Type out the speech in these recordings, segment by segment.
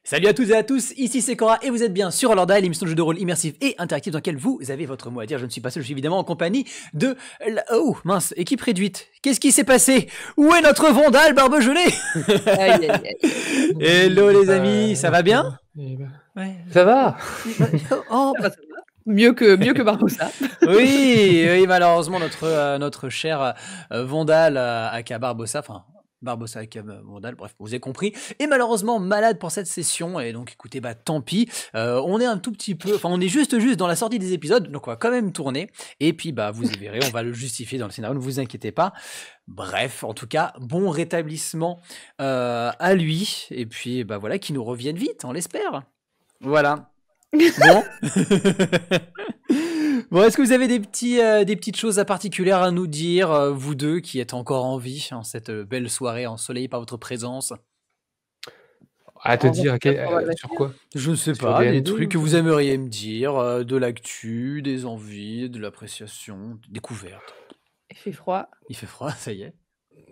Salut à toutes et à tous, ici c'est Cora et vous êtes bien sur Lordail, l'émission de jeu de rôle immersif et interactif dans laquelle vous avez votre mot à dire. Je ne suis pas seul, je suis évidemment en compagnie de... Oh mince, équipe réduite. Qu'est-ce qui s'est passé? Où est notre Vandal barbegelé? Aïe, aïe, aïe. Hello les amis, ça va bien? Ouais. Ça va? Oh, Ça va. Mieux que Barbossa. oui, malheureusement notre cher Vandal aka Barbossa, enfin... Barbossa avec Vandal, bref, vous avez compris, est malheureusement malade pour cette session, et donc écoutez, tant pis, on est un tout petit peu, enfin on est juste dans la sortie des épisodes, donc on va quand même tourner, et puis vous y verrez, on va le justifier dans le scénario, ne vous inquiétez pas. Bref, en tout cas, bon rétablissement à lui, et puis voilà, qu'il nous revienne vite, on l'espère. Voilà. Bon. Bon, est-ce que vous avez des petites choses particulières à nous dire, vous deux qui êtes encore en vie, cette belle soirée ensoleillée par votre présence? À te dire sur quoi? Je ne sais pas, des trucs que vous aimeriez me dire, de l'actu, des envies, de l'appréciation, des découvertes. Il fait froid. Il fait froid, ça y est.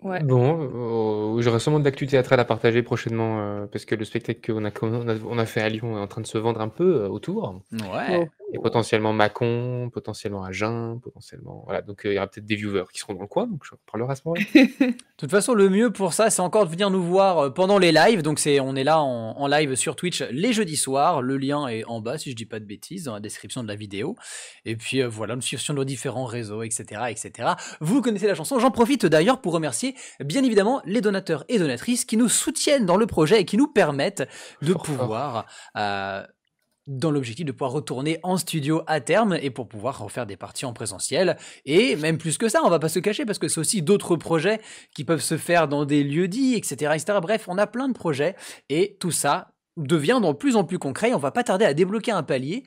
Ouais. Bon, j'aurai sûrement de l'actu théâtrale à partager prochainement, parce que le spectacle qu'on a fait à Lyon est en train de se vendre un peu autour. Ouais. Et potentiellement Mâcon, potentiellement Agen, potentiellement... Voilà, donc il y aura peut-être des viewers qui seront dans le coin, donc je parlerai à ce moment-là. De toute façon, le mieux pour ça, c'est encore de venir nous voir pendant les lives. Donc on est là en live sur Twitch les jeudis soirs. Le lien est en bas, si je dis pas de bêtises, dans la description de la vidéo. Et puis voilà, nous suivre sur nos différents réseaux, etc., etc. Vous connaissez la chanson. J'en profite d'ailleurs pour remercier, bien évidemment, les donateurs et donatrices qui nous soutiennent dans le projet et qui nous permettent de pouvoir... dans l'objectif de pouvoir retourner en studio à terme et pour pouvoir refaire des parties en présentiel. Et même plus que ça, on va pas se cacher parce que c'est aussi d'autres projets qui peuvent se faire dans des lieux dits, etc., etc. Bref, on a plein de projets et tout ça devient de plus en plus concret. On va pas tarder à débloquer un palier.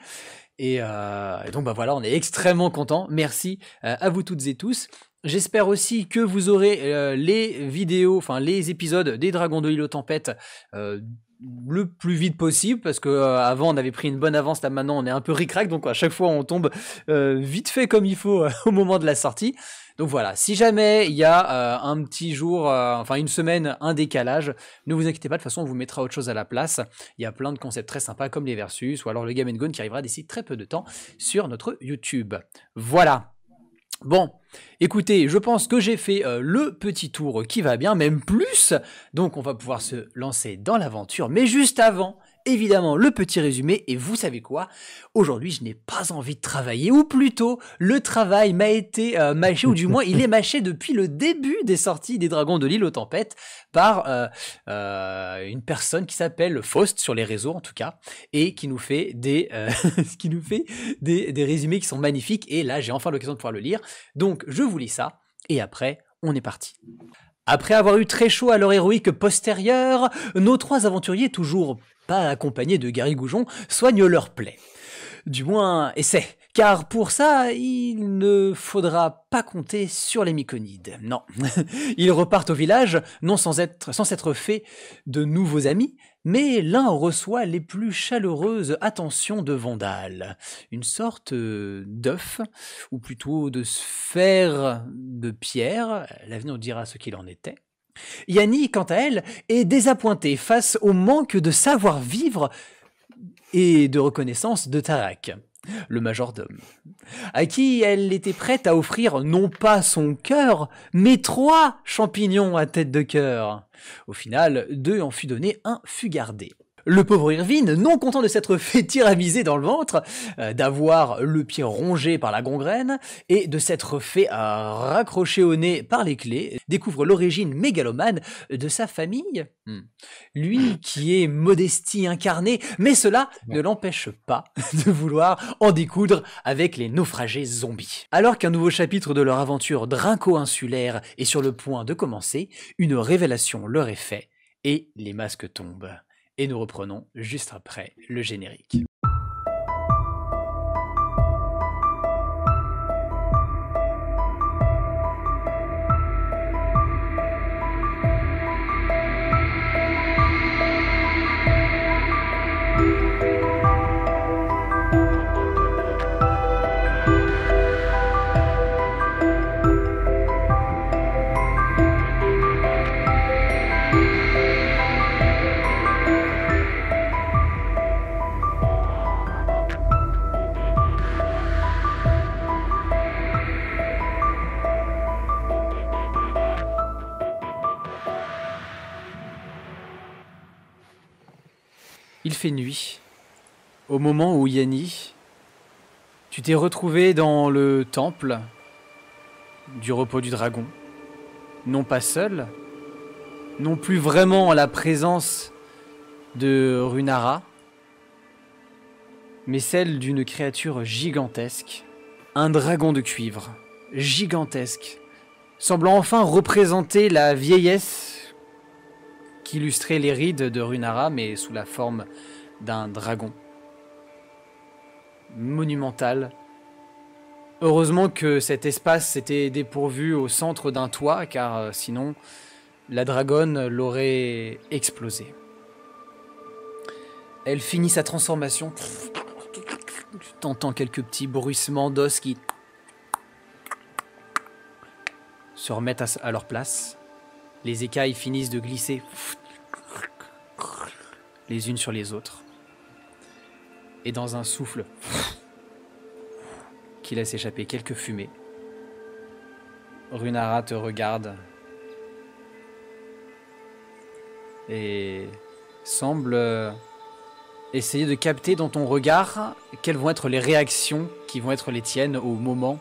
Et donc voilà, on est extrêmement contents. Merci à vous toutes et tous. J'espère aussi que vous aurez les vidéos, enfin les épisodes des Dragons de l'île aux Tempêtes le plus vite possible, parce que avant on avait pris une bonne avance, là maintenant on est un peu ric-rac, donc à chaque fois on tombe vite fait comme il faut au moment de la sortie. Donc voilà, si jamais il y a un petit jour, enfin une semaine, un décalage, ne vous inquiétez pas, de toute façon on vous mettra autre chose à la place. Il y a plein de concepts très sympas comme les Versus, ou alors le Game & Gone qui arrivera d'ici très peu de temps sur notre YouTube. Voilà. Bon, écoutez, je pense que j'ai fait le petit tour qui va bien, même plus, donc on va pouvoir se lancer dans l'aventure, mais juste avant, évidemment, le petit résumé, et vous savez quoi? Aujourd'hui, je n'ai pas envie de travailler, ou plutôt, le travail m'a été mâché, ou du moins, il est mâché depuis le début des sorties des Dragons de l'île aux Tempêtes, par une personne qui s'appelle Faust, sur les réseaux en tout cas, et qui nous fait des résumés qui sont magnifiques, et là, j'ai enfin l'occasion de pouvoir le lire, donc je vous lis ça, et après, on est parti. Après avoir eu très chaud à leur héroïque postérieure, nos trois aventuriers, toujours pas accompagnés de Gary Goujon, soignent leurs plaies. Du moins, essaient, car pour ça, il ne faudra pas compter sur les Myconides. Non, ils repartent au village, non sans s'être fait de nouveaux amis, mais l'un reçoit les plus chaleureuses attentions de Vandal. Une sorte d'œuf, ou plutôt de sphère de pierre, l'avenir nous dira ce qu'il en était. Yanni, quant à elle, est désappointée face au manque de savoir-vivre et de reconnaissance de Tarak, le majordome, à qui elle était prête à offrir non pas son cœur, mais 3 champignons à tête de cœur. Au final, 2 en fut donné, 1 fut gardé. Le pauvre Irvine, non content de s'être fait tyramiser dans le ventre, d'avoir le pied rongé par la gangrène et de s'être fait raccrocher au nez par les clés, découvre l'origine mégalomane de sa famille. Lui qui est modestie incarnée, mais cela ne l'empêche pas de vouloir en découdre avec les naufragés zombies. Alors qu'un nouveau chapitre de leur aventure drinco-insulaire est sur le point de commencer, une révélation leur est faite et les masques tombent. Et nous reprenons juste après le générique. Il fait nuit. Au moment où Yanni, tu t'es retrouvé dans le temple du repos du dragon. Non pas seul, non plus vraiment en la présence de Runara, mais celle d'une créature gigantesque, un dragon de cuivre, gigantesque, semblant enfin représenter la vieillesse qu'illustrait les rides de Runara, mais sous la forme d'un dragon. Monumental. Heureusement que cet espace s'était dépourvu au centre d'un toit, car sinon, la dragonne l'aurait explosé. Elle finit sa transformation. Tu t'entends quelques petits bruissements d'os qui se remettent à leur place. Les écailles finissent de glisser les unes sur les autres. Et dans un souffle qui laisse échapper quelques fumées, Runara te regarde et semble essayer de capter dans ton regard quelles vont être les réactions qui vont être les tiennes au moment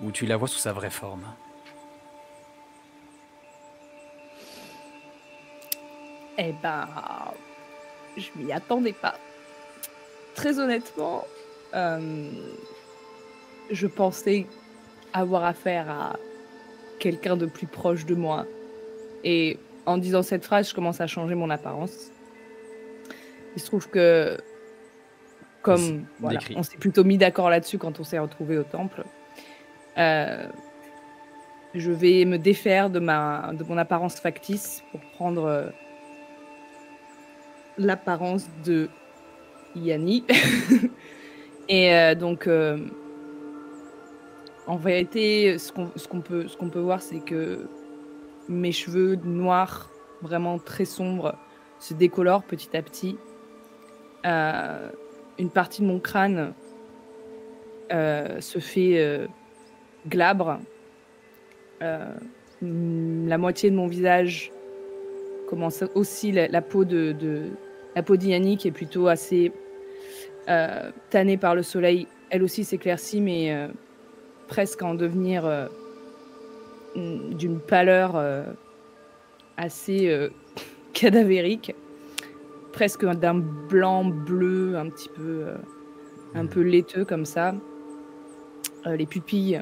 où tu la vois sous sa vraie forme. Eh ben, je m'y attendais pas. Très honnêtement, je pensais avoir affaire à quelqu'un de plus proche de moi. Et en disant cette phrase, je commence à changer mon apparence. Il se trouve que, comme voilà, on s'est plutôt mis d'accord là-dessus quand on s'est retrouvés au temple, je vais me défaire de mon apparence factice pour prendre l'apparence de Yanni. Et donc, en vérité, ce qu'on peut voir, c'est que mes cheveux noirs, vraiment très sombres, se décolorent petit à petit. Une partie de mon crâne se fait glabre. La moitié de mon visage commence aussi, la peau d'Yanni qui est plutôt assez tannée par le soleil, elle aussi s'éclaircit, mais presque en devenir d'une pâleur assez cadavérique, presque d'un blanc bleu un petit peu un peu laiteux comme ça. Les pupilles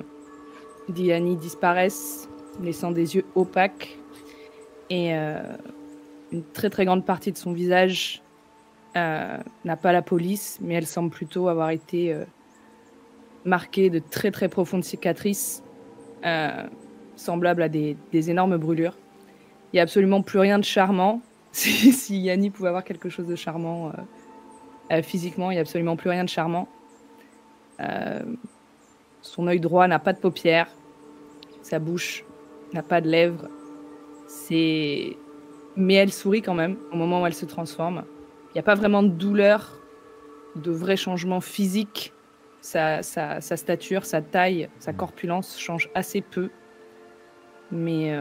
d'Yanni disparaissent, laissant des yeux opaques, et une très très grande partie de son visage n'a pas la police, mais elle semble plutôt avoir été marquée de très très profondes cicatrices, semblables à des énormes brûlures. Il n'y a absolument plus rien de charmant. Si Yanni pouvait avoir quelque chose de charmant physiquement, il n'y a absolument plus rien de charmant. Son œil droit n'a pas de paupières, sa bouche n'a pas de lèvres. Mais elle sourit quand même au moment où elle se transforme. Il n'y a pas vraiment de douleur, de vrai changement physique. Sa stature, sa taille, sa corpulence changent assez peu. Mais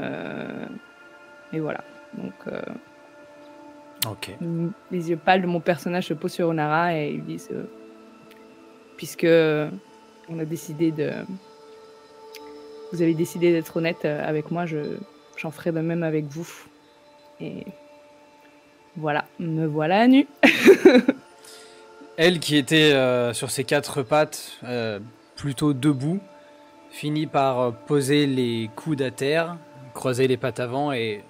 voilà. Donc, ok. Les yeux pâles de mon personnage se posent sur Runara et ils lui disent puisque on a décidé vous avez décidé d'être honnête avec moi, j'en ferai de même avec vous. Et voilà, me voilà nue. Elle qui était sur ses quatre pattes, plutôt debout, finit par poser les coudes à terre, croiser les pattes avant et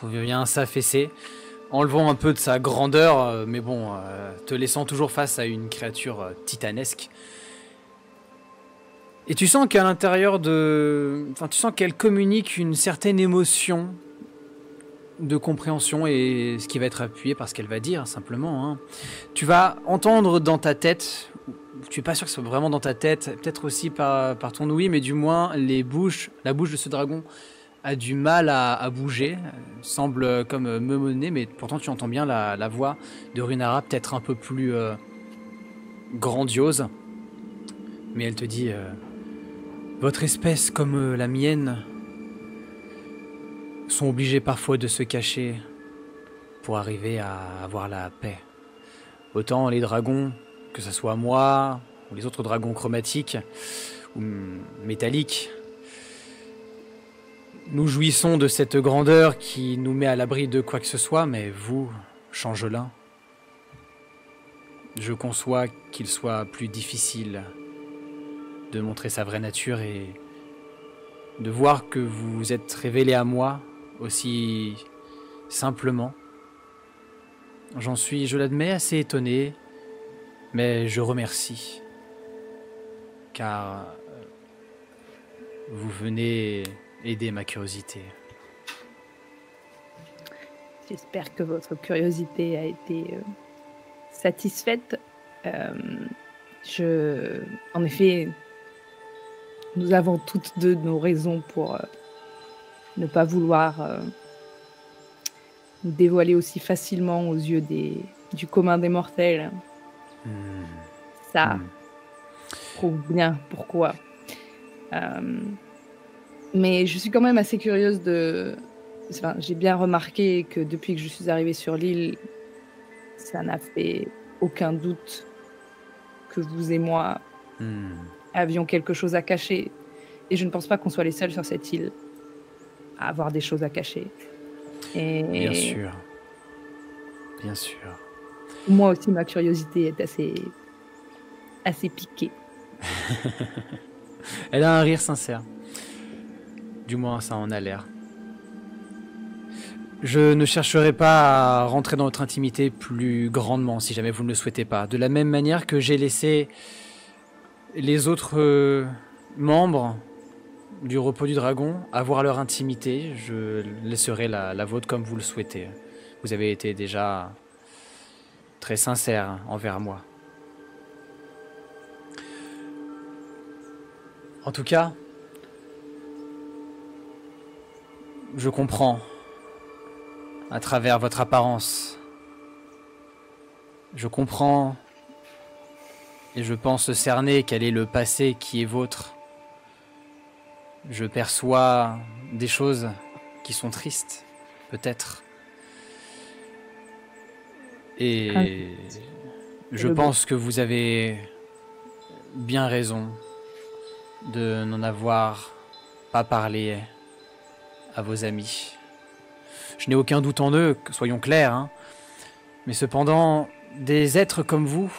vient s'affaisser, enlevant un peu de sa grandeur, mais bon, te laissant toujours face à une créature titanesque. Et tu sens qu'à l'intérieur tu sens qu'elle communique une certaine émotion de compréhension et ce qui va être appuyé par ce qu'elle va dire, simplement. Hein. Tu vas entendre dans ta tête, tu n'es pas sûr que ce soit vraiment dans ta tête, peut-être aussi par ton ouïe, mais du moins la bouche de ce dragon a du mal à bouger, semble comme meumonner, mais pourtant tu entends bien la voix de Runara, peut-être un peu plus grandiose. Mais elle te dit votre espèce comme la mienne sont obligés parfois de se cacher pour arriver à avoir la paix. Autant les dragons, que ce soit moi, ou les autres dragons chromatiques, ou métalliques, nous jouissons de cette grandeur qui nous met à l'abri de quoi que ce soit, mais vous, changelin, je conçois qu'il soit plus difficile de montrer sa vraie nature et de voir que vous vous êtes révélé à moi aussi simplement. J'en suis, je l'admets, assez étonné, mais je remercie, car vous venez aider ma curiosité. J'espère que votre curiosité a été satisfaite. En effet, nous avons toutes deux nos raisons pour ne pas vouloir nous dévoiler aussi facilement aux yeux du commun des mortels. Ça prouve bien pourquoi. Mais je suis quand même assez curieuse Enfin, j'ai bien remarqué que depuis que je suis arrivée sur l'île, ça n'a fait aucun doute que vous et moi avions quelque chose à cacher. Et je ne pense pas qu'on soit les seuls sur cette île à avoir des choses à cacher. Et Bien sûr. Bien sûr. moi aussi, ma curiosité est assez piquée. Elle a un rire sincère. Du moins, ça en a l'air. Je ne chercherai pas à rentrer dans votre intimité plus grandement, si jamais vous ne le souhaitez pas. De la même manière que j'ai laissé les autres membres du repos du dragon avoir leur intimité, je laisserai la vôtre comme vous le souhaitez. Vous avez été déjà très sincère envers moi. En tout cas, je comprends à travers votre apparence. Je comprends et je pense cerner quel est le passé qui est vôtre. Je perçois des choses qui sont tristes, peut-être. Et je pense que vous avez bien raison de n'en avoir pas parlé à vos amis. Je n'ai aucun doute en eux, soyons clairs, hein. Mais cependant, des êtres comme vous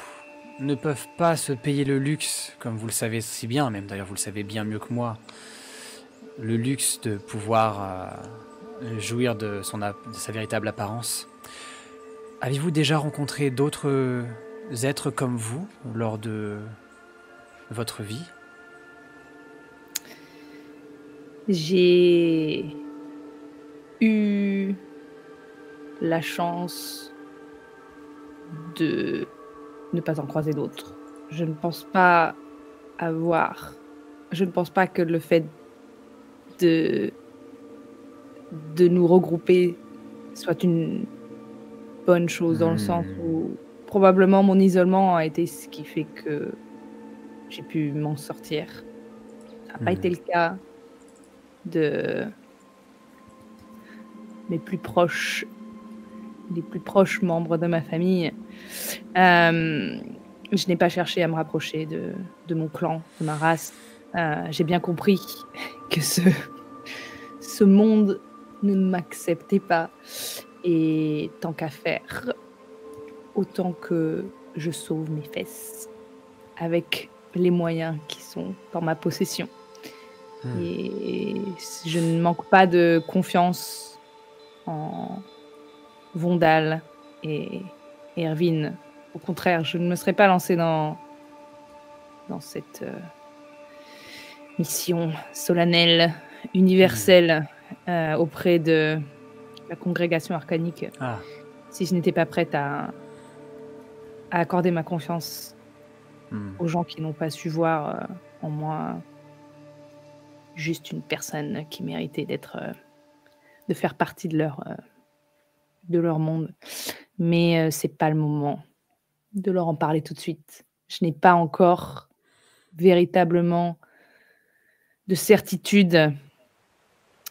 ne peuvent pas se payer le luxe, comme vous le savez si bien, même d'ailleurs vous le savez bien mieux que moi, le luxe de pouvoir jouir de sa véritable apparence. Avez-vous déjà rencontré d'autres êtres comme vous lors de votre vie? J'ai eu la chance de ne pas en croiser d'autres. Je ne pense pas que le fait de nous regrouper soit une bonne chose, dans le sens où probablement mon isolement a été ce qui fait que j'ai pu m'en sortir. Ça n'a pas été le cas de les plus proches membres de ma famille. Je n'ai pas cherché à me rapprocher de mon clan, de ma race. J'ai bien compris que ce monde ne m'acceptait pas. Et tant qu'à faire, autant que je sauve mes fesses avec les moyens qui sont dans ma possession. Et je ne manque pas de confiance en Vondal et Erwin. Au contraire, je ne me serais pas lancée dans cette mission solennelle, universelle, auprès de la congrégation arcanique, si je n'étais pas prête à accorder ma confiance aux gens qui n'ont pas su voir en moi juste une personne qui méritait de faire partie de leur monde. Mais c'est pas le moment de leur en parler tout de suite. Je n'ai pas encore véritablement de certitude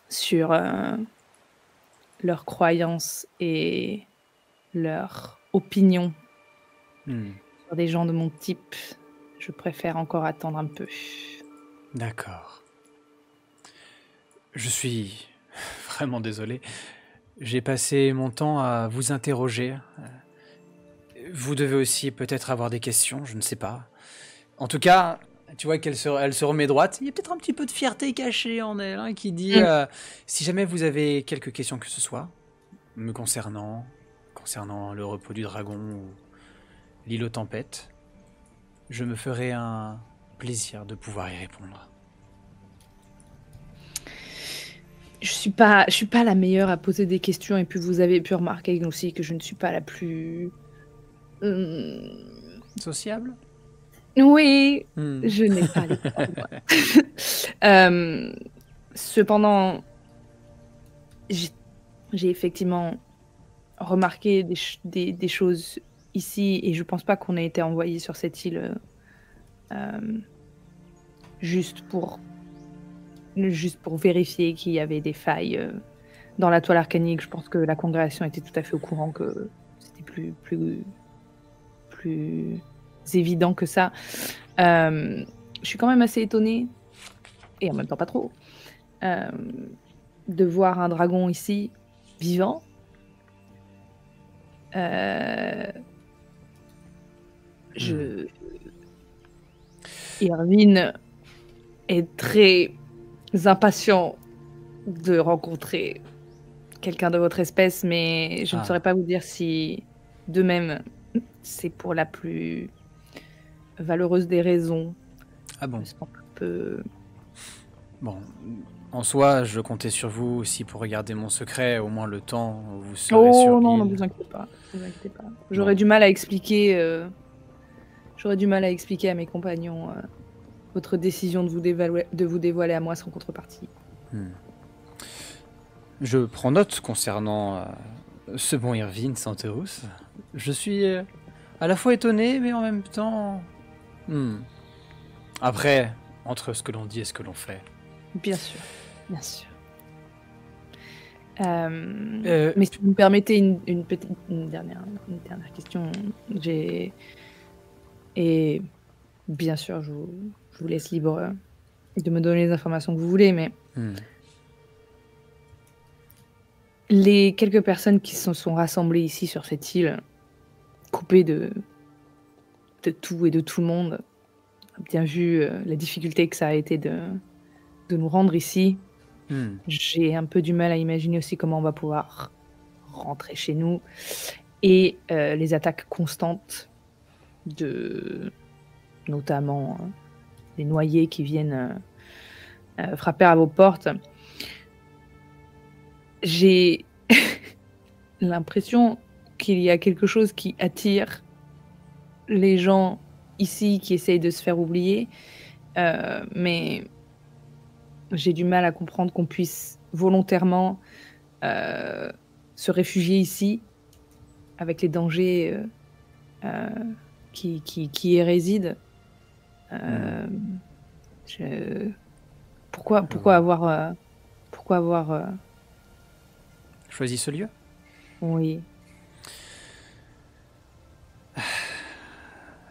sur leurs croyances et leur opinion Hmm, sur des gens de mon type. Je préfère encore attendre un peu. d'accord. Je suis vraiment désolé. J'ai passé mon temps à vous interroger. Vous devez aussi peut-être avoir des questions, je ne sais pas. En tout cas, tu vois elle se remet droite. Il y a peut-être un petit peu de fierté cachée en elle, hein, qui dit Mm. si jamais vous avez quelques questions que ce soit, me concernant le repos du dragon ou l'île aux tempêtes, je me ferai un plaisir de pouvoir y répondre. Je suis pas la meilleure à poser des questions et puis vous avez pu remarquer aussi que je ne suis pas la plus. Sociable? Oui, Hmm. je n'ai pas les formes. Cependant, j'ai j'ai effectivement remarqué des choses ici et je pense pas qu'on ait été envoyé sur cette île juste pour vérifier qu'il y avait des failles dans la toile arcanique. Je pense que la congrégation était tout à fait au courant que c'était plus évident que ça. Je suis quand même assez étonnée, et en même temps pas trop, de voir un dragon ici, vivant. Irvine est très impatient de rencontrer quelqu'un de votre espèce, mais je ne saurais pas vous dire si, de même, c'est pour la plus valeureuse des raisons. Ah bon? Je pense qu'on peut... Bon, en soi, je comptais sur vous aussi pour regarder mon secret, au moins le temps où vous serez sur l'île. Oh non, ne vous inquiétez pas. Vous inquiétez pas. J'aurais du mal à expliquer... à mes compagnons votre décision de vous dévoiler à moi sans contrepartie. Je prends note concernant ce bon Irvine Santerus. Je suis à la fois étonné, mais en même temps... Après, entre ce que l'on dit et ce que l'on fait... Bien sûr, bien sûr. Mais si vous me permettez une dernière question, et bien sûr, je vous laisse libre de me donner les informations que vous voulez, mais les quelques personnes qui se sont rassemblées ici sur cette île, coupées de tout et de tout le monde, ont bien vu la difficulté que ça a été de nous rendre ici. J'ai un peu du mal à imaginer aussi comment on va pouvoir rentrer chez nous. Et les attaques constantes de notamment des noyés qui viennent frapper à vos portes. J'ai l'impression qu'il y a quelque chose qui attire les gens ici qui essayent de se faire oublier, mais j'ai du mal à comprendre qu'on puisse volontairement se réfugier ici avec les dangers qui y résident. Pourquoi avoir choisi ce lieu? Oui.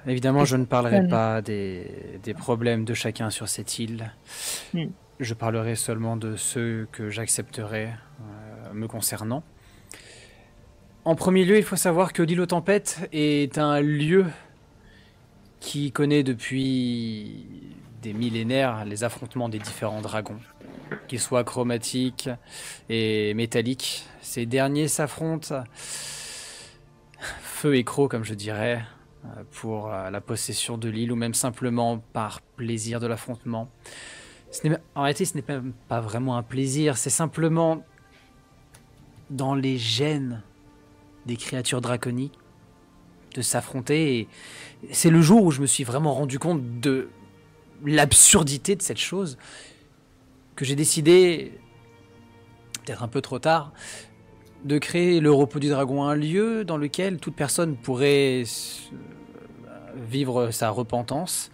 Évidemment, je ne parlerai pas des problèmes de chacun sur cette île. Je parlerai seulement de ceux que j'accepterai me concernant. En premier lieu, il faut savoir que l'île aux tempêtes est un lieu qui connaît depuis des millénaires les affrontements des différents dragons, qu'ils soient chromatiques et métalliques. Ces derniers s'affrontent feu et croc, comme je dirais, pour la possession de l'île, ou même simplement par plaisir de l'affrontement. En réalité, ce n'est même pas vraiment un plaisir, c'est simplement dans les gènes des créatures draconiques de s'affronter. Et c'est le jour où je me suis vraiment rendu compte de l'absurdité de cette chose que j'ai décidé, peut-être un peu trop tard, de créer le repos du dragon, un lieu dans lequel toute personne pourrait vivre sa repentance.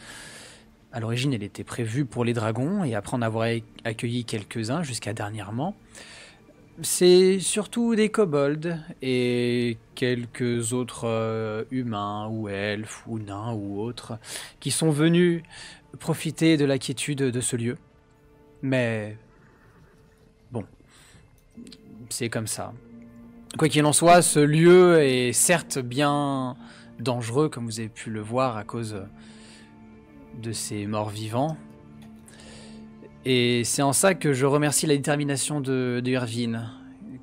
À l'origine, elle était prévue pour les dragons, et après en avoir accueilli quelques-uns jusqu'à dernièrement, C'est surtout des kobolds et quelques autres humains ou elfes ou nains ou autres qui sont venus profiter de la quiétude de ce lieu. Mais bon, c'est comme ça. Quoi qu'il en soit, ce lieu est certes bien dangereux, comme vous avez pu le voir, à cause de ces morts vivants. Et c'est en ça que je remercie la détermination de Irvine.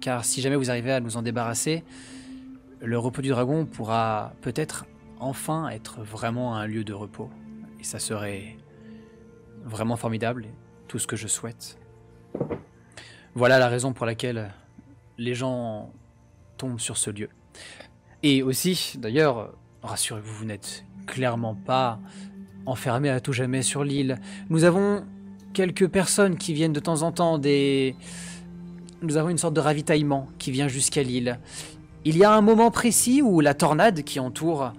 Car si jamais vous arrivez à nous en débarrasser, le repos du dragon pourra peut-être enfin être vraiment un lieu de repos. Et ça serait vraiment formidable, et tout ce que je souhaite. Voilà la raison pour laquelle les gens tombent sur ce lieu. Et aussi, d'ailleurs, rassurez-vous, vous n'êtes clairement pas enfermés à tout jamais sur l'île. Nous avons quelques personnes qui viennent de temps en temps Nous avons une sorte de ravitaillement qui vient jusqu'à l'île. Il y a un moment précis où la tornade qui entoure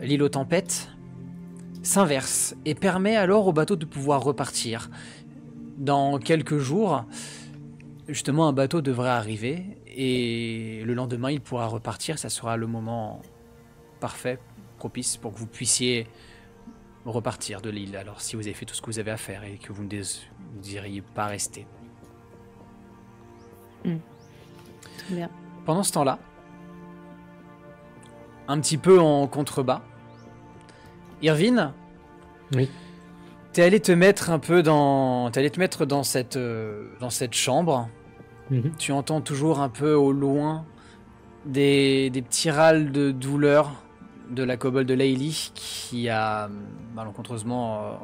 l'île aux tempêtes s'inverse et permet alors au bateau de pouvoir repartir. Dans quelques jours, justement, un bateau devrait arriver et le lendemain, il pourra repartir. Ça sera le moment parfait, propice pour que vous puissiez repartir de l'île. Alors, si vous avez fait tout ce que vous avez à faire et que vous ne désiriez pas rester. Très bien. Pendant ce temps-là, un petit peu en contrebas, Irvine, Oui. t'es allé te mettre un peu dans cette chambre. Tu entends toujours un peu au loin des petits râles de douleur de la kobold de Layli qui a malencontreusement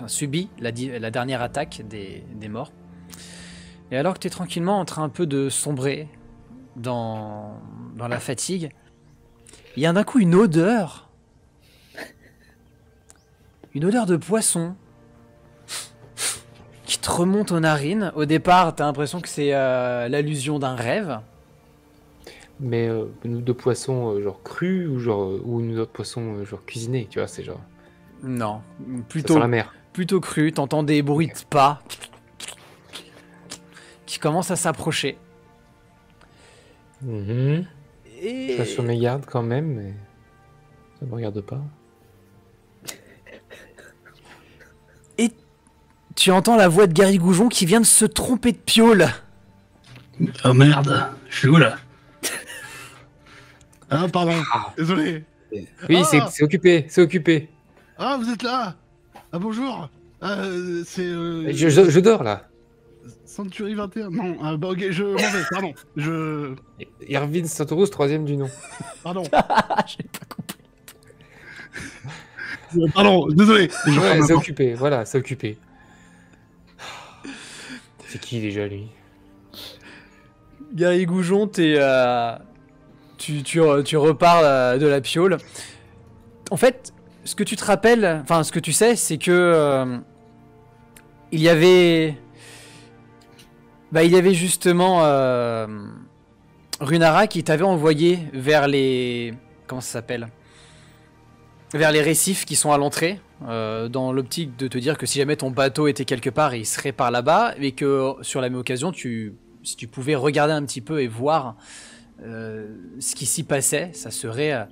subi la dernière attaque des morts. Et alors que tu es tranquillement en train un peu de sombrer dans la fatigue, il y a d'un coup une odeur de poisson qui te remonte aux narines. Au départ, tu as l'impression que c'est l'allusion d'un rêve. Mais une de poisson genre cru ou une autre poisson genre cuisiné, tu vois, c'est genre. Non, Ça sent la mer. plutôt cru. T'entends des bruits de pas qui commencent à s'approcher. Je Et reste sur mes gardes quand même, mais ça me regarde pas. tu entends la voix de Gary Goujon qui vient de se tromper de piole. Oh merde, je suis où là? Ah pardon, désolé. Oui, Ah c'est occupé, c'est occupé. Ah, vous êtes là? Ah bonjour. C'est Je dors là. Century 21. Non, bah ok, je m'en vais, pardon. Irvine Santoros, 3e du nom. Pardon. J'ai pas compris. Pardon, désolé. Ouais, c'est occupé, voilà, c'est occupé. C'est qui déjà lui? Gary Goujon, tu repars de la piole. En fait, ce que tu te rappelles, enfin ce que tu sais, c'est que il y avait justement Runara qui t'avait envoyé vers les comment ça s'appelle, vers les récifs qui sont à l'entrée, dans l'optique de te dire que si jamais ton bateau était quelque part, il serait par là-bas, et que sur la même occasion, si tu pouvais regarder un petit peu et voir ce qui s'y passait, ça serait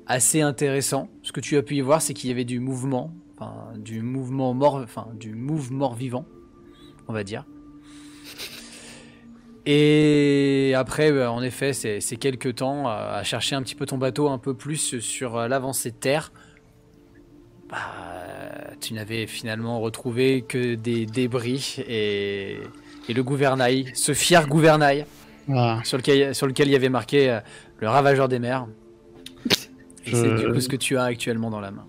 assez intéressant. Ce que tu as pu y voir, c'est qu'il y avait du mouvement mort-vivant, on va dire. Et après, en effet, c'est quelques temps à chercher un petit peu ton bateau un peu plus sur l'avancée de terre. Tu n'avais finalement retrouvé que des débris et le gouvernail, ce fier gouvernail sur lequel il y avait marqué le ravageur des mers. Et c'est du coup ce que tu as actuellement dans la main.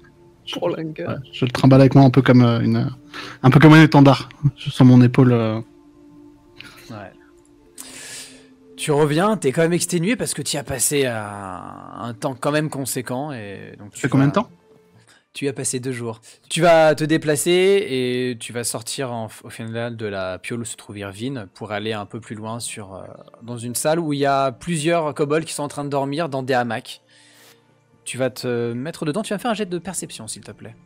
Oh la gueule. Ouais, je le trimballe avec moi un peu comme un étendard sur mon épaule. Ouais. Tu reviens, t'es quand même exténué parce que tu y as passé un temps quand même conséquent. Et donc Ça fait combien de temps? Tu y as passé 2 jours. Tu vas te déplacer et tu vas sortir au final de la piole où se trouve Irvine pour aller un peu plus loin dans une salle où il y a plusieurs kobolds qui sont en train de dormir dans des hamacs. Tu vas te mettre dedans, tu vas faire un jet de perception s'il te plaît.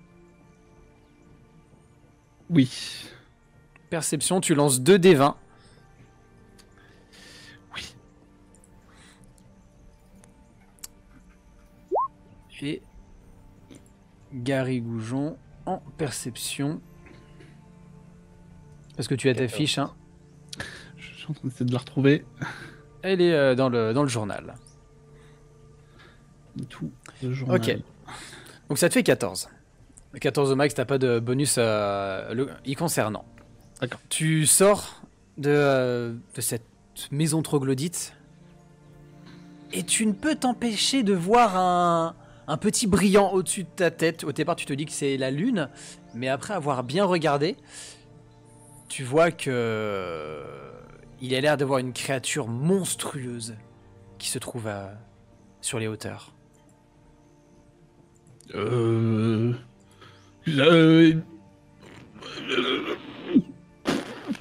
Oui. Perception, tu lances 2 D20. Et Gary Goujon en perception. Est-ce que tu as ta 14. fiche, hein? Je suis en train d'essayer de la retrouver. Elle est dans le journal. Tout le journal. Ok. Donc ça te fait 14. 14 au max, t'as pas de bonus y concernant. D'accord. Tu sors de cette maison troglodyte et tu ne peux t'empêcher de voir un petit brillant au-dessus de ta tête. Au départ, tu te dis que c'est la lune, mais après avoir bien regardé, tu vois que il a l'air d'avoir une créature monstrueuse qui se trouve sur les hauteurs. Il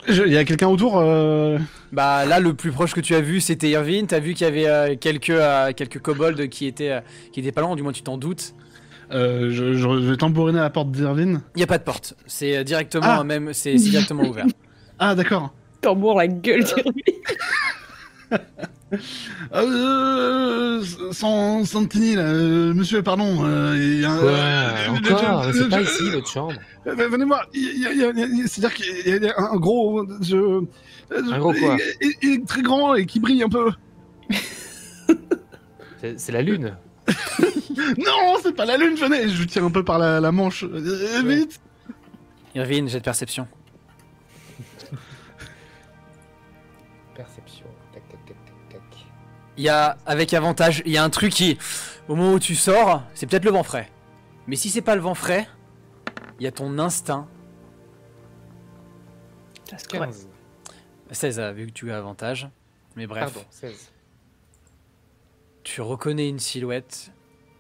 y a quelqu'un autour Bah là, le plus proche que tu as vu, c'était Irvine. T'as vu qu'il y avait quelques kobolds qui étaient pas loin, du moins tu t'en doutes. je vais tambouriner à la porte d'Irvine. Il y a pas de porte, c'est directement c'est directement ouvert. Ah, d'accord. Tambour la gueule d'Irvine. Santini, là, monsieur, pardon. Il y a Encore mais c'est pas ici, votre chambre. Venez voir, c'est-à-dire qu'il y a un gros. Un gros quoi? Il est très grand et qui brille un peu. C'est la lune. Non, c'est pas la lune, venez. Je vous tire un peu par la manche. Vite. Irvine, jet de perception. Perception. Tac, tac, tac, tac, tac. Il y a, avec avantage, il y a un truc qui, au moment où tu sors, c'est peut-être le vent frais. Mais si c'est pas le vent frais, il y a ton instinct. Ça se pourrait. 15. 16, vu que tu as avantage. Mais bref, Pardon, 16. tu reconnais une silhouette.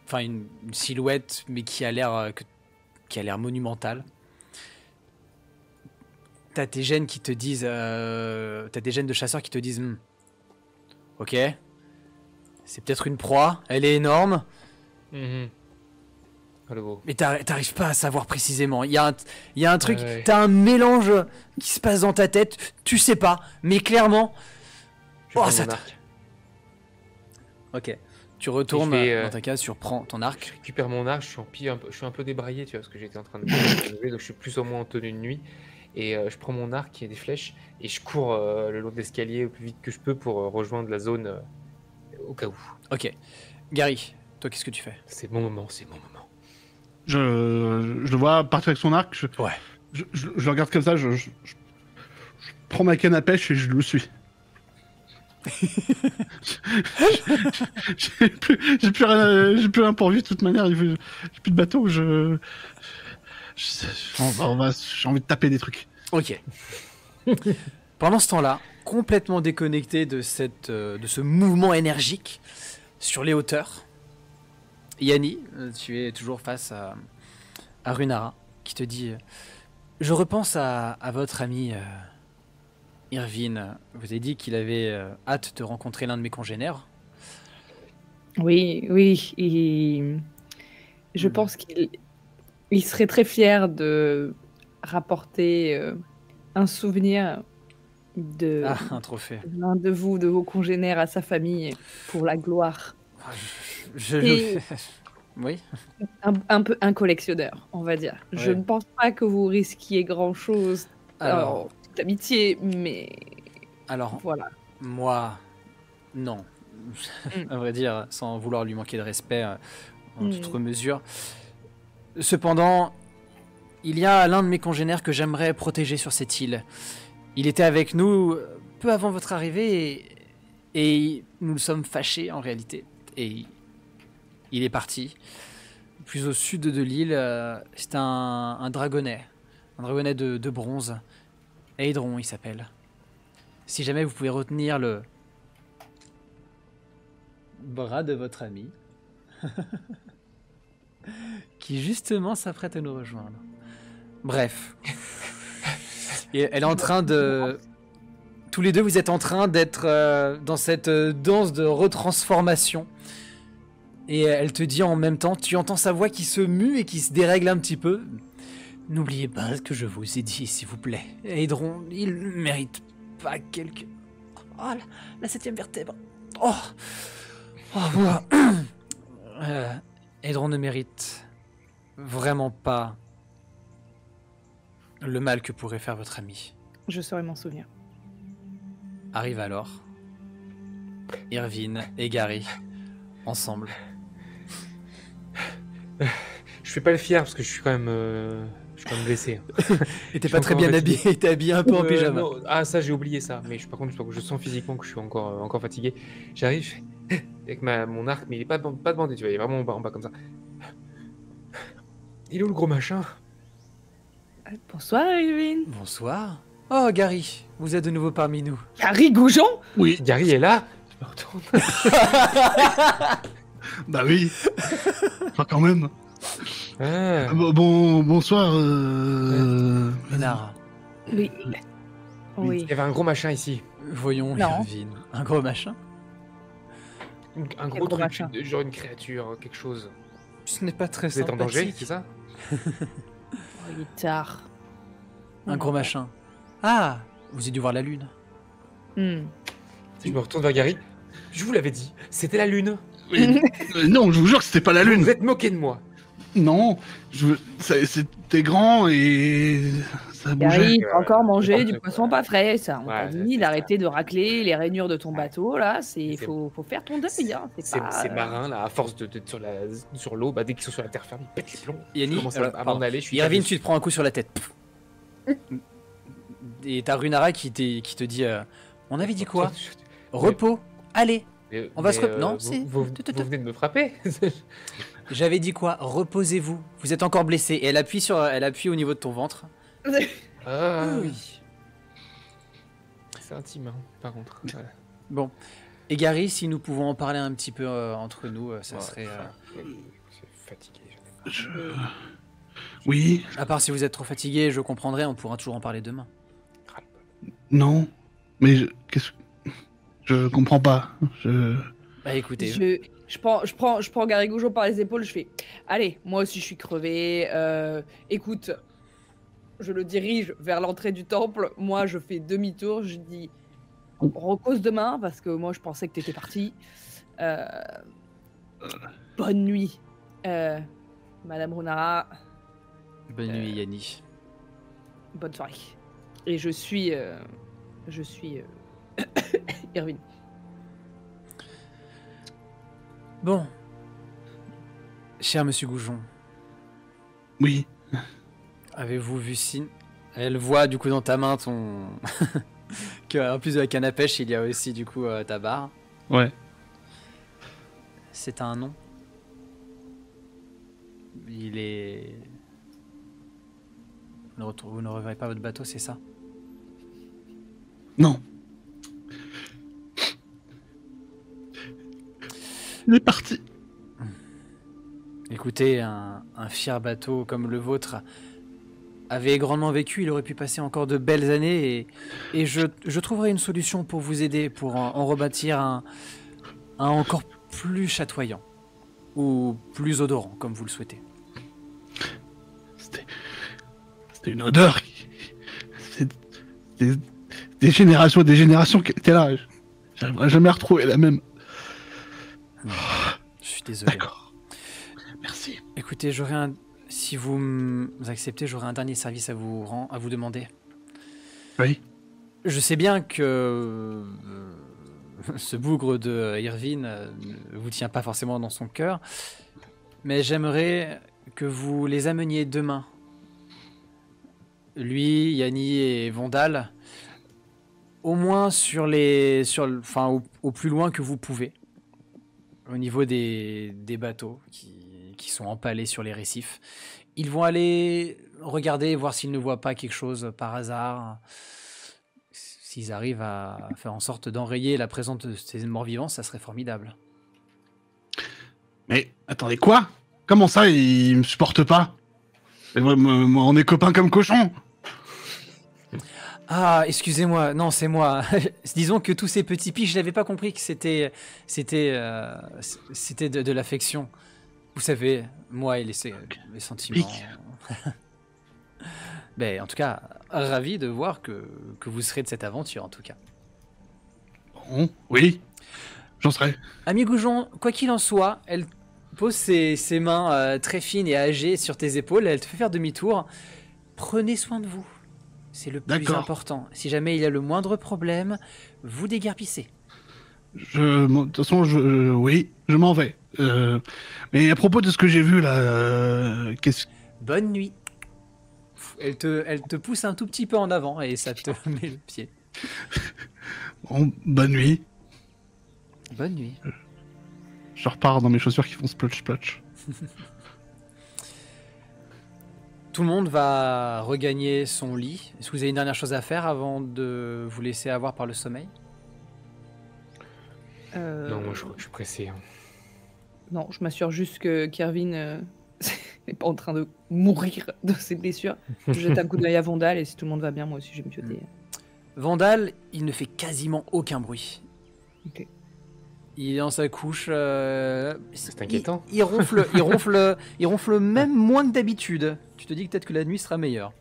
Enfin, une silhouette, mais qui a l'air monumentale. T'as tes gènes qui te disent... t'as des gènes de chasseurs qui te disent... Ok. C'est peut-être une proie. Elle est énorme. Oh, le beau. Mais t'arrives pas à savoir précisément. Il y a un truc... Ouais. T'as un mélange qui se passe dans ta tête. Tu sais pas. Mais clairement... Je prends ça mon arc. Ok. Tu retournes Et je fais, dans ta case, tu reprends ton Je arc. récupère mon arc, je suis un peu débraillé, tu vois, parce que j'étais en train de lever, donc je suis plus ou moins en tenue de nuit. Et je prends mon arc qui a des flèches et je cours le long de l'escalier au plus vite que je peux pour rejoindre la zone au cas où. Ok. Gary, toi, qu'est-ce que tu fais? C'est mon moment, c'est mon moment. Je le vois partir avec son arc. Ouais. Je le regarde comme ça. Je prends ma canne à pêche et je le suis. J'ai plus rien pour vivre de toute manière. J'ai plus de bateau. J'ai envie de taper des trucs. Ok. Pendant ce temps-là, complètement déconnecté de ce mouvement énergique sur les hauteurs, Yanni, tu es toujours face à Runara, qui te dit je repense à votre ami Irvine. Vous avez dit qu'il avait hâte de rencontrer l'un de mes congénères. Oui. Et je pense qu'il serait très fier de rapporter un souvenir de Un trophée. l'un de vous, de vos congénères, à sa famille pour la gloire. Et- Oui. Un peu un collectionneur, on va dire. Je Ouais. ne pense pas que vous risquiez grand-chose Alors, d'amitié, mais alors voilà. moi, non. À vrai dire, sans vouloir lui manquer de respect en toute mesure. Cependant, il y a l'un de mes congénères que j'aimerais protéger sur cette île. Il était avec nous peu avant votre arrivée et nous nous sommes fâchés en réalité. Et il est parti. Plus au sud de l'île, c'est un dragonnet. Un dragonnet de bronze. Aedron, il s'appelle. Si jamais vous pouvez retenir le bras de votre ami, qui justement s'apprête à nous rejoindre. Bref. Et elle est en train de... Tous les deux, vous êtes en train d'être dans cette danse de retransformation. Et elle te dit en même temps, tu entends sa voix qui se mue et qui se dérègle un petit peu. N'oubliez pas ce que je vous ai dit, s'il vous plaît. Aedron, il mérite pas quelque... Oh, la 7e vertèbre. Oh, voilà. Aedron ne mérite vraiment pas le mal que pourrait faire votre ami. Je saurais m'en souvenir. Arrive alors Irvine et Gary ensemble. Je fais pas le fier parce que je suis quand même blessé. Et t'es Je pas suis très encore bien fatigué. habillé, t'es habillé un peu en pyjama. Non. Ah ça j'ai oublié ça, mais par contre je sens physiquement que je suis encore fatigué. J'arrive avec mon arc, mais il est pas bandé, tu vois, il est vraiment en bas comme ça. Il est où le gros machin? Bonsoir, Irvine. Bonsoir. Oh Gary, vous êtes de nouveau parmi nous. Harry Goujon? Oui, Gary est là. Je me retourne. bah oui. Enfin, quand même. Ah. Bonsoir. Ménard, Oui. Oui. Il y avait un gros machin ici. voyons Non. Irvine. Un gros machin. Un Quel gros gros truc, machin? genre une créature, quelque chose. Ce n'est pas très Vous êtes en danger, sympathique. c'est ça? Oh, il est tard. Un gros machin. Ah, vous avez dû voir la lune. Hmm. Je me retourne vers Gary. Je vous l'avais dit, c'était la lune. Non, je vous jure que c'était pas la lune. Vous êtes moqué de moi. Non, c'était grand et ça bougeait. Gary, t'as encore mangé n'importe du quoi. poisson pas frais, ça. On t'a Ouais, dit c'est d'arrêter de racler les rainures de ton bateau, là. C'est- Faut faire ton deuil, hein. Ces pas, marins là, à force d'être sur l'eau, bah, dès qu'ils sont sur la terre ferme, ils pètent les plombs. Yannick, Je commence alors, à m'en pardon. aller. Je suis Irvine, pas tu te prends un coup sur la tête. Et t'as Runara qui te dit on avait dit quoi? Repos. Allez. On va se non, c'est- vous venez de me frapper. J'avais dit quoi? Reposez-vous. Vous êtes encore blessé. Et elle appuie au niveau de ton ventre. Ah oui. C'est intime, hein, par contre. Voilà. Bon. Et Gary, si nous pouvons en parler un petit peu entre nous, ça Ouais, serait. Je suis fatigué. j'en ai marre. Oui, À part si vous êtes trop fatigué, je comprendrai. On pourra toujours en parler demain. non, mais je comprends pas. Bah écoutez. Je prends Gary Goujon par les épaules, je fais allez, moi aussi je suis crevé. Écoute, je le dirige vers l'entrée du temple. Moi, je fais demi-tour. Je dis on repose demain parce que moi je pensais que t'étais parti. Bonne nuit, Madame Runara. Bonne nuit, Yanni. Bonne soirée. Et je suis Irvine. Bon. Cher monsieur Goujon, Oui, avez-vous vu signe? Elle voit du coup dans ta main ton. En plus de la canne à pêche, il y a aussi du coup ta barre. ouais. C'est un nom. Il est. Vous ne reverrez pas votre bateau, c'est ça? Non. Il est parti. Écoutez, un fier bateau comme le vôtre avait grandement vécu, il aurait pu passer encore de belles années et je trouverai une solution pour vous aider, pour en rebâtir un encore plus chatoyant ou plus odorant, comme vous le souhaitez. C'était une odeur. C'est des générations et des générations qui étaient là. J'arriverai jamais à retrouver la même. Je suis désolé. D'accord. Merci. Écoutez, si vous acceptez, j'aurai un dernier service à vous demander. Oui. Je sais bien que ce bougre de Irvine ne vous tient pas forcément dans son cœur, mais j'aimerais que vous les ameniez demain. Lui, Yanni et Vondal, au moins au plus loin que vous pouvez, au niveau des bateaux qui sont empalés sur les récifs. Ils vont aller regarder, voir s'ils ne voient pas quelque chose par hasard. S'ils arrivent à faire en sorte d'enrayer la présence de ces morts-vivants, ça serait formidable. Mais attendez, quoi? Comment ça, il me supporte pas? On est copains comme cochons. Ah, excusez-moi, non, c'est moi. Disons que tous ces petits pics, je n'avais pas compris que c'était de l'affection. Vous savez, moi et les sentiments. Ben, en tout cas, ravi de voir que vous serez de cette aventure, en tout cas. Bon, oui, j'en serai. Ami Goujon, quoi qu'il en soit, pose ses mains très fines et âgées sur tes épaules. Elle te fait faire demi-tour. Prenez soin de vous. C'est le plus important. Si jamais il y a le moindre problème, vous déguerpissez. De toute façon, oui, je m'en vais. Mais à propos de ce que j'ai vu là, Bonne nuit. Elle te pousse un tout petit peu en avant et ça te met le pied. Bon, bonne nuit. Bonne nuit. Je repars dans mes chaussures qui font splotch. Tout le monde va regagner son lit. Est-ce que vous avez une dernière chose à faire avant de vous laisser avoir par le sommeil? Non, moi je crois que je suis pressé. Hein. Non, je m'assure juste que Kervin n'est pas en train de mourir de ses blessures. Je jette un coup d'œil à Vandal et si tout le monde va bien, moi aussi je vais me pioter. Vandal, il ne fait quasiment aucun bruit. Ok. Il est dans sa couche. C'est inquiétant. Il ronfle même moins que d'habitude. Tu te dis que peut-être que la nuit sera meilleure.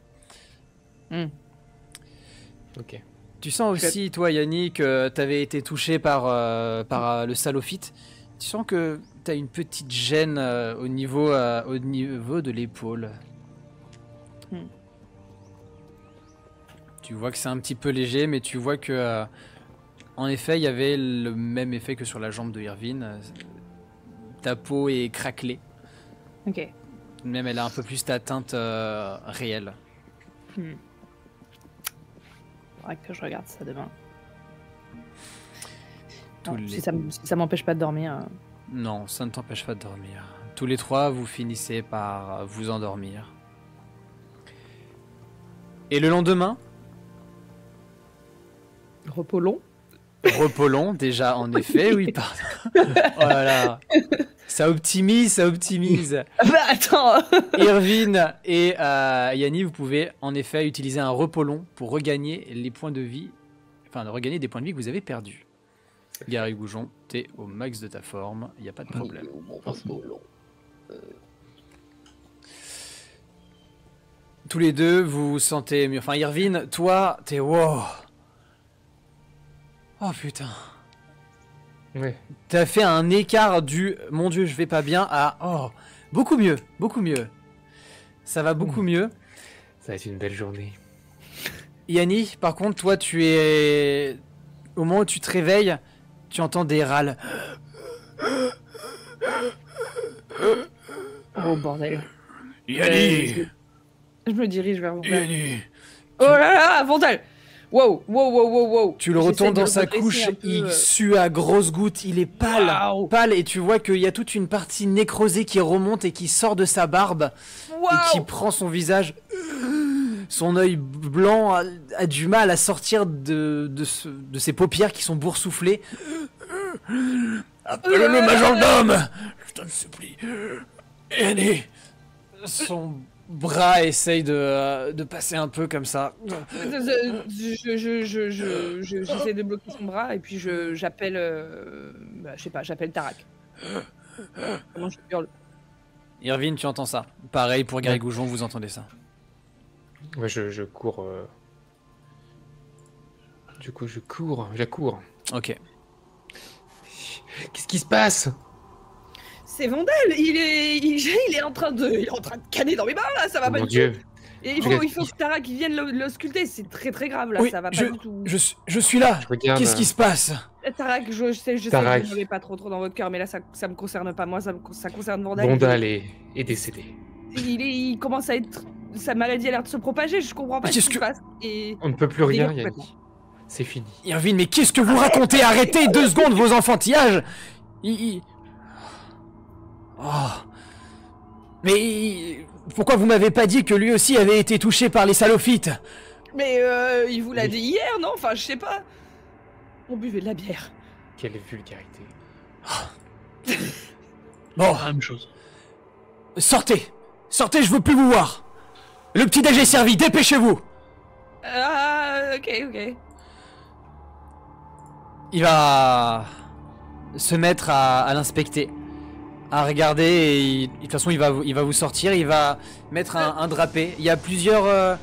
Ok. Tu sens aussi, toi Yannick, que tu avais été touché par le salophyte. Tu sens que tu as une petite gêne au niveau de l'épaule. Tu vois que c'est un petit peu léger, mais tu vois que, en effet, il y avait le même effet que sur la jambe de Irvine. Ta peau est craquelée. Ok. Même elle a un peu plus ta teinte réelle. Faudrait que je regarde ça demain. Tous Non, les- si ça m'empêche pas de dormir. Non, ça ne t'empêche pas de dormir. Tous les trois, vous finissez par vous endormir. Et le lendemain, Repos long. repos long, déjà, en effet, oui, pardon. Oh là là. Ça optimise. Bah attends. Irvine et Yanni, vous pouvez en effet utiliser un repos long pour regagner les points de vie, enfin de regagner des points de vie que vous avez perdus. Gary Goujon, t'es au max de ta forme, il n'y a pas de problème. Tous les deux, vous vous sentez mieux. Enfin, Irvine, toi, t'es wow. Oh putain. Ouais. T'as fait un écart du mon Dieu, je vais pas bien à oh, beaucoup mieux. Ça va beaucoup mieux. Ça va être une belle journée. Yanni, par contre, toi, tu es. Au moment où tu te réveilles, tu entends des râles. Oh bordel. Yanni Je me dirige vers Vandal. Yanni Oh là là, Vandal. Wow. Tu le J'essaie retournes de dans le sa redresser couche, un peu, il sue à grosses gouttes, il est pâle, Waouh. pâle, et tu vois qu'il y a toute une partie nécrosée qui remonte et qui sort de sa barbe et qui prend son visage. Son œil blanc a du mal à sortir de ses paupières qui sont boursouflées. Appelle-le majordome, je t'en supplie. Yanni. Son bras essaye de passer un peu comme ça. J'essaie de bloquer son bras et puis j'appelle, je sais pas, j'appelle Tarak. Comment je hurle? Irvine, tu entends ça. Pareil pour Gary Goujon, vous entendez ça. Ouais, je cours. Du coup, je cours. Ok. Qu'est-ce qui se passe? C'est Vandal, il est en train de canner dans mes bras là, ça va Oh pas mon du Dieu. tout. Et il faut que Tarak vienne l'ausculter, c'est très très grave là, Oui, ça va pas du tout. je suis là. Je regarde. Qu'est-ce qui se passe? Tarak, je sais Tarak. que je ne vais pas trop dans votre cœur, mais là ça me concerne pas, moi ça concerne Vandal. Vandal est décédé. Il commence à être, sa maladie a l'air de se propager, je comprends pas Mais ce qu'est-ce qui se que- passe. Et On ne peut plus rien, Délire Yanni. complètement. C'est fini. Irvine, mais qu'est-ce que vous racontez? Arrêtez 2 secondes vos enfantillages. Oh. Mais pourquoi vous m'avez pas dit que lui aussi avait été touché par les salophytes? Mais il vous l'a dit hier, non? Enfin, je sais pas. On buvait de la bière. Quelle vulgarité. Bon, La même chose. sortez, je veux plus vous voir. Le petit déj est servi, dépêchez-vous. Ah, ok. Il va se mettre à l'inspecter, à regarder, et de toute façon il va vous sortir, il va mettre un drapé. Il y a plusieurs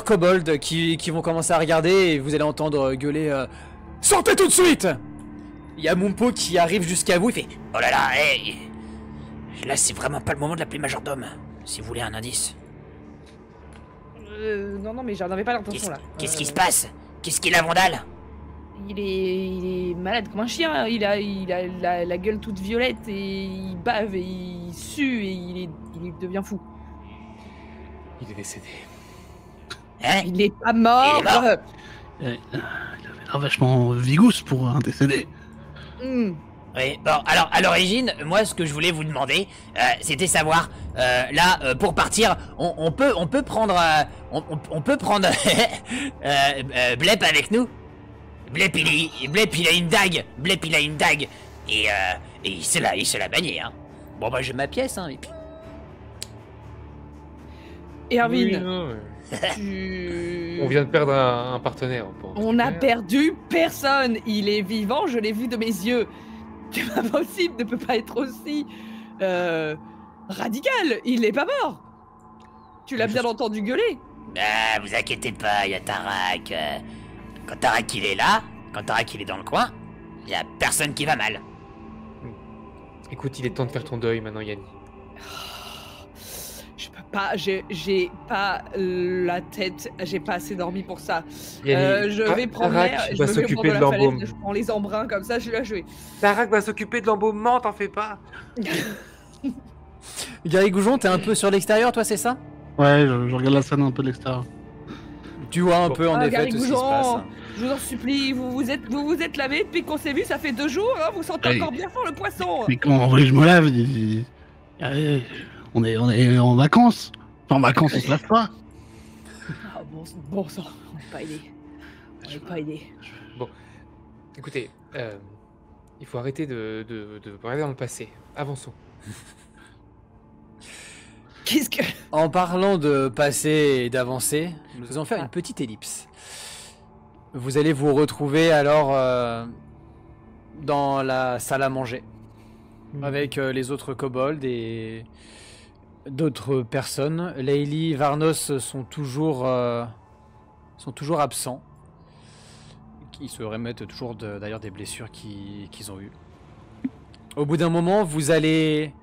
kobolds qui vont commencer à regarder et vous allez entendre gueuler sortez tout de suite. Il y a Mumpo qui arrive jusqu'à vous, il fait oh là là, hey, Là, c'est vraiment pas le moment de l'appeler majordome, si vous voulez un indice. Non, mais j'en avais pas l'intention là. Qu'est-ce qui se passe? Qu'est-ce qu'il a, Vandal? Il est malade comme un chien. Il a la gueule toute violette et il bave et il sue et il devient fou. Il est décédé. Hein? Il est pas mort. Il est mort. Il avait l'air vachement vigousse pour un décédé. Oui, bon, alors, à l'origine, moi, ce que je voulais vous demander, c'était savoir, pour partir, on peut prendre, on peut prendre Blep avec nous. Blep, il a une dague. Blep, il a une dague. Et il se l'a bagné, hein. Bon, bah, j'ai ma pièce, hein, et puis... Erwin, Oui, non, tu... On vient de perdre un partenaire. On a perdu personne. Il est vivant, je l'ai vu de mes yeux. C'est pas possible, ne peut pas être aussi radical. Il est pas mort. Tu l'as bien entendu gueuler. Bah, vous inquiétez pas, y a Tarak. Quand Tarak il est là, quand Tarak il est dans le coin, y a personne qui va mal. Écoute, il est temps de faire ton deuil maintenant, Yanni. Je peux pas, j'ai pas la tête, j'ai pas assez dormi pour ça. Yanni, Je vais prendre Tarak l'air, je va me vais s'occuper prendre de la falaise, l'embaume. je prends les embruns comme ça, je vais. Tarak va s'occuper de l'embaumement, t'en fais pas. Gary Goujon, t'es un peu sur l'extérieur, toi, c'est ça? Ouais, je regarde la scène un peu de l'extérieur. Tu vois un Bon. peu, en effet, Gary tout ce qui se Goujon, passe. je vous en supplie, vous vous êtes lavé depuis qu'on s'est vu, ça fait 2 jours, hein, vous sentez Ouais. encore bien fort le poisson. Mais comment vous voulez que je me lave? On est en vacances. Enfin, en vacances, on se lave pas. Ah bon sang, on n'est pas aidé. On n'est pas aidé. Écoutez, il faut arrêter de regarder dans le passé. Avançons. Qu'est-ce que... En parlant de passer et d'avancer, nous allons faire une petite ellipse. Vous allez vous retrouver alors dans la salle à manger avec les autres kobolds et d'autres personnes. Leili, Varnos sont toujours absents. Ils se remettent toujours d'ailleurs des blessures qu'ils ont eues. Au bout d'un moment, vous allez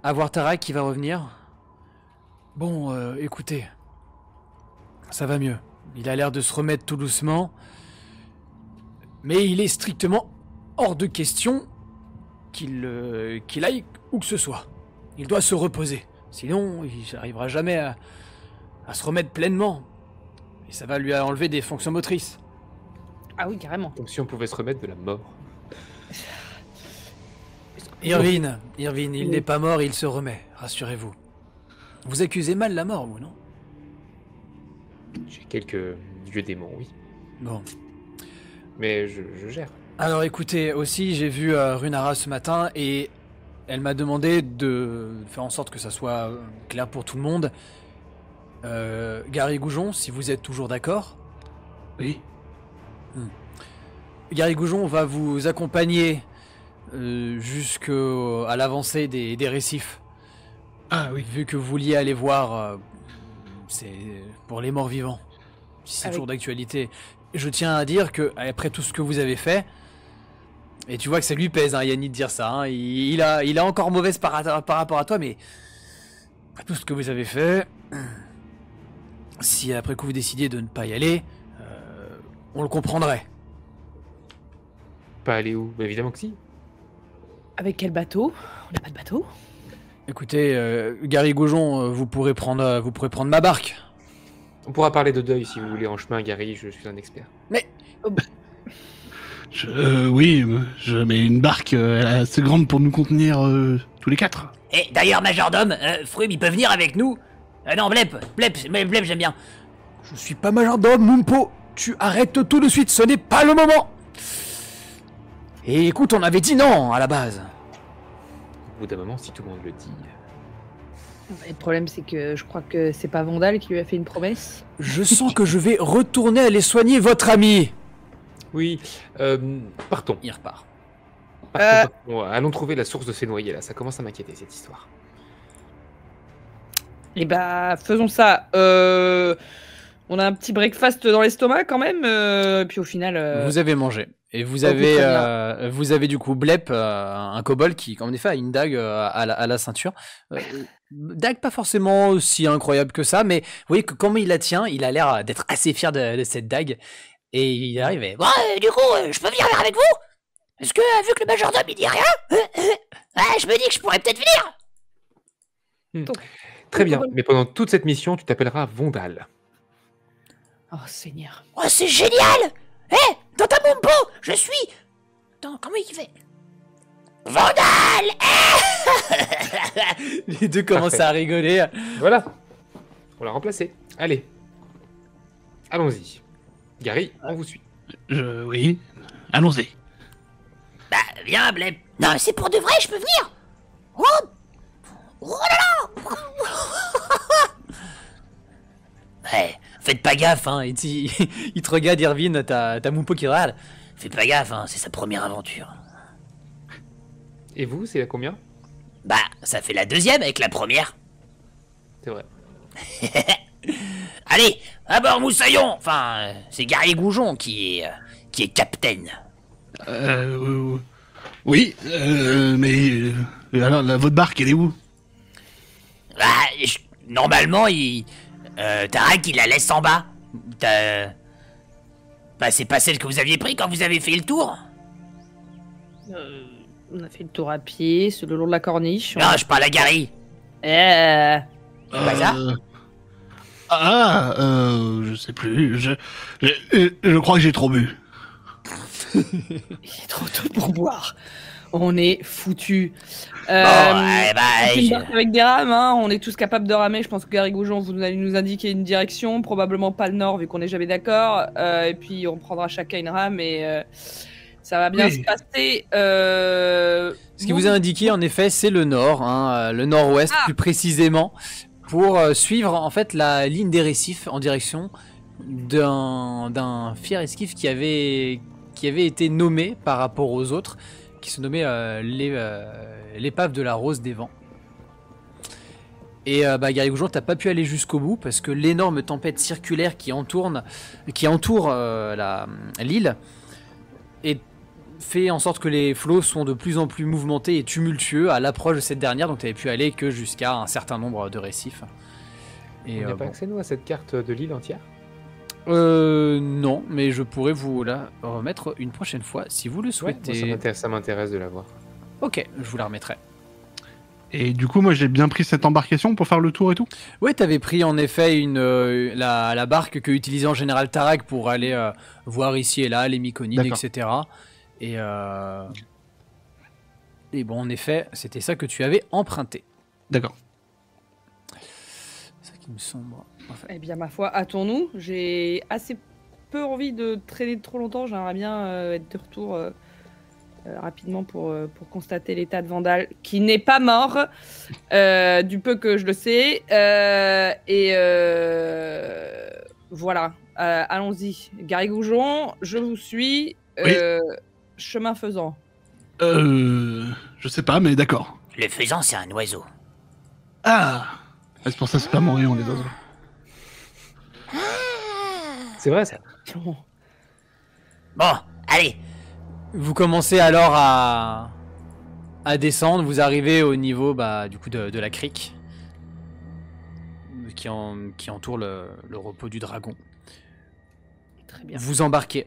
avoir Tarak qui va revenir. Bon, écoutez, ça va mieux. Il a l'air de se remettre tout doucement, mais il est strictement hors de question qu'il aille où que ce soit. Il doit se reposer, sinon il n'arrivera jamais à se remettre pleinement. Et ça va lui enlever des fonctions motrices. Ah oui, carrément. Comme si on pouvait se remettre de la mort. Irvine, il n'est pas mort, il se remet, rassurez-vous. Vous accusez mal la mort, vous, non? J'ai quelques vieux démons, oui. Bon. Mais je gère. Alors écoutez, aussi j'ai vu Runara ce matin et elle m'a demandé de faire en sorte que ça soit clair pour tout le monde. Gary Goujon, si vous êtes toujours d'accord. Oui. Gary Goujon va vous accompagner jusqu'à l'avancée des récifs. Ah oui. Vu que vous vouliez aller voir, c'est pour les morts vivants. Si c'est toujours d'actualité. Je tiens à dire que après tout ce que vous avez fait, et tu vois que ça lui pèse, hein, Yanni, de dire ça. Hein, il a encore mauvaise par rapport à toi, mais après tout ce que vous avez fait, si après coup vous décidiez de ne pas y aller, on le comprendrait. Pas aller où? Bah, évidemment que si. Avec quel bateau? On n'a pas de bateau. Écoutez, Gary Goujon, vous pourrez prendre ma barque. On pourra parler de deuil si vous voulez en chemin, Gary, je suis un expert. Mais Oui, mais une barque elle est assez grande pour nous contenir tous les 4. et d'ailleurs, majordome, Frum, il peut venir avec nous. Non, Blep, j'aime bien. Je suis pas majordome, Mumpo. Tu arrêtes tout de suite, ce n'est pas le moment. Et écoute, on avait dit non à la base. Au bout d'un moment, si tout le monde le dit. Le problème, c'est que je crois que c'est pas Vandal qui lui a fait une promesse. Je sens que je vais retourner aller soigner votre ami. Oui, partons. Il repart. Partons. Allons trouver la source de ces noyés là, ça commence à m'inquiéter cette histoire. Eh bah, faisons ça. On a un petit breakfast dans l'estomac quand même. Puis au final. Vous avez mangé. Et vous Ok, avez, très bien. vous avez du coup Blep, un kobold qui, en effet, a une dague à la ceinture. Euh, Dague pas forcément aussi incroyable que ça, mais vous voyez que comment il la tient, il a l'air d'être assez fier de cette dague. Et il arrive et... Bon, du coup, je peux venir avec vous? Parce que, vu que le majordome il dit rien, je me dis que je pourrais peut-être venir. Très bien, mais pendant toute cette mission, tu t'appelleras Vondal. Oh, Seigneur. Oh, c'est génial! Dans ta Mumbo, je suis... Attends, comment il fait? Vandal! Les deux commencent Parfait. à rigoler. Voilà, on l'a remplacé. Allez, allons-y. Gary, on vous suit. Oui. Allons-y. Bah, viens, Bleb. Non, mais c'est pour de vrai, je peux venir? Oh! Oh là là! Ouais, faites pas gaffe, hein. Il te regarde, Irvine, t'as Moupo qui râle. Fais pas gaffe, hein, c'est sa première aventure. Et vous, c'est à combien? Bah, ça fait la deuxième avec la première. C'est vrai. Allez, à bord, Moussaillon! Enfin, c'est Gary Goujon qui est capitaine. Oui, mais alors votre barque, elle est où? Bah, normalement, Tarak, il la laisse en bas. Bah, c'est pas celle que vous aviez pris quand vous avez fait le tour? On a fait le tour à pied, c'est le long de la corniche. Non, je parle à Gary. Eh, Pas ça? Je sais plus. Je crois que j'ai trop bu. il est trop tôt pour boire. On est foutus. Bon, bah, C'est une barque avec des rames, hein. On est tous capables de ramer. Je pense que Gary Goujon, vous allez nous indiquer une direction, probablement pas le nord vu qu'on n'est jamais d'accord. Et puis on prendra chacun une rame et ça va bien Oui. se passer. Ce qui vous est indiqué, en effet, c'est le nord, hein, le nord-ouest plus précisément, pour suivre en fait la ligne des récifs en direction d'un fier esquif qui avait été nommé par rapport aux autres, qui se nommait l'épave de la Rose des Vents. Et Gary Goujon, t'as pas pu aller jusqu'au bout parce que l'énorme tempête circulaire qui entoure l'île et fait en sorte que les flots sont de plus en plus mouvementés et tumultueux à l'approche de cette dernière, donc tu n'avais pu aller que jusqu'à un certain nombre de récifs. Et On n'a pas accès, nous, à cette carte de l'île entière? non, mais je pourrais vous la remettre une prochaine fois si vous le Ouais, souhaitez. moi, ça m'intéresse de la voir. Ok, je vous la remettrai. Et du coup, moi, j'ai bien pris cette embarcation pour faire le tour et tout. Ouais, t'avais pris en effet la barque que utilisait en général Tarak pour aller voir ici et là les Myconides, D'accord. etc. Et bon, en effet, c'était ça que tu avais emprunté. D'accord. C'est ça qui me semble. Enfin, Eh bien, ma foi, hâtons-nous. J'ai assez peu envie de traîner trop longtemps. J'aimerais bien être de retour rapidement pour constater l'état de Vandal, qui n'est pas mort, du peu que je le sais. Voilà. Allons-y. Gary Goujon, je vous suis. Oui. Chemin faisant. Je sais pas, mais d'accord. Le faisan, c'est un oiseau. Ah, c'est pour ça que c'est pas mon rayon, les oiseaux. C'est vrai, ça. Bon, allez. vous commencez alors à descendre. Vous arrivez au niveau du coup de la crique qui entoure le repos du dragon. Très bien. Vous embarquez.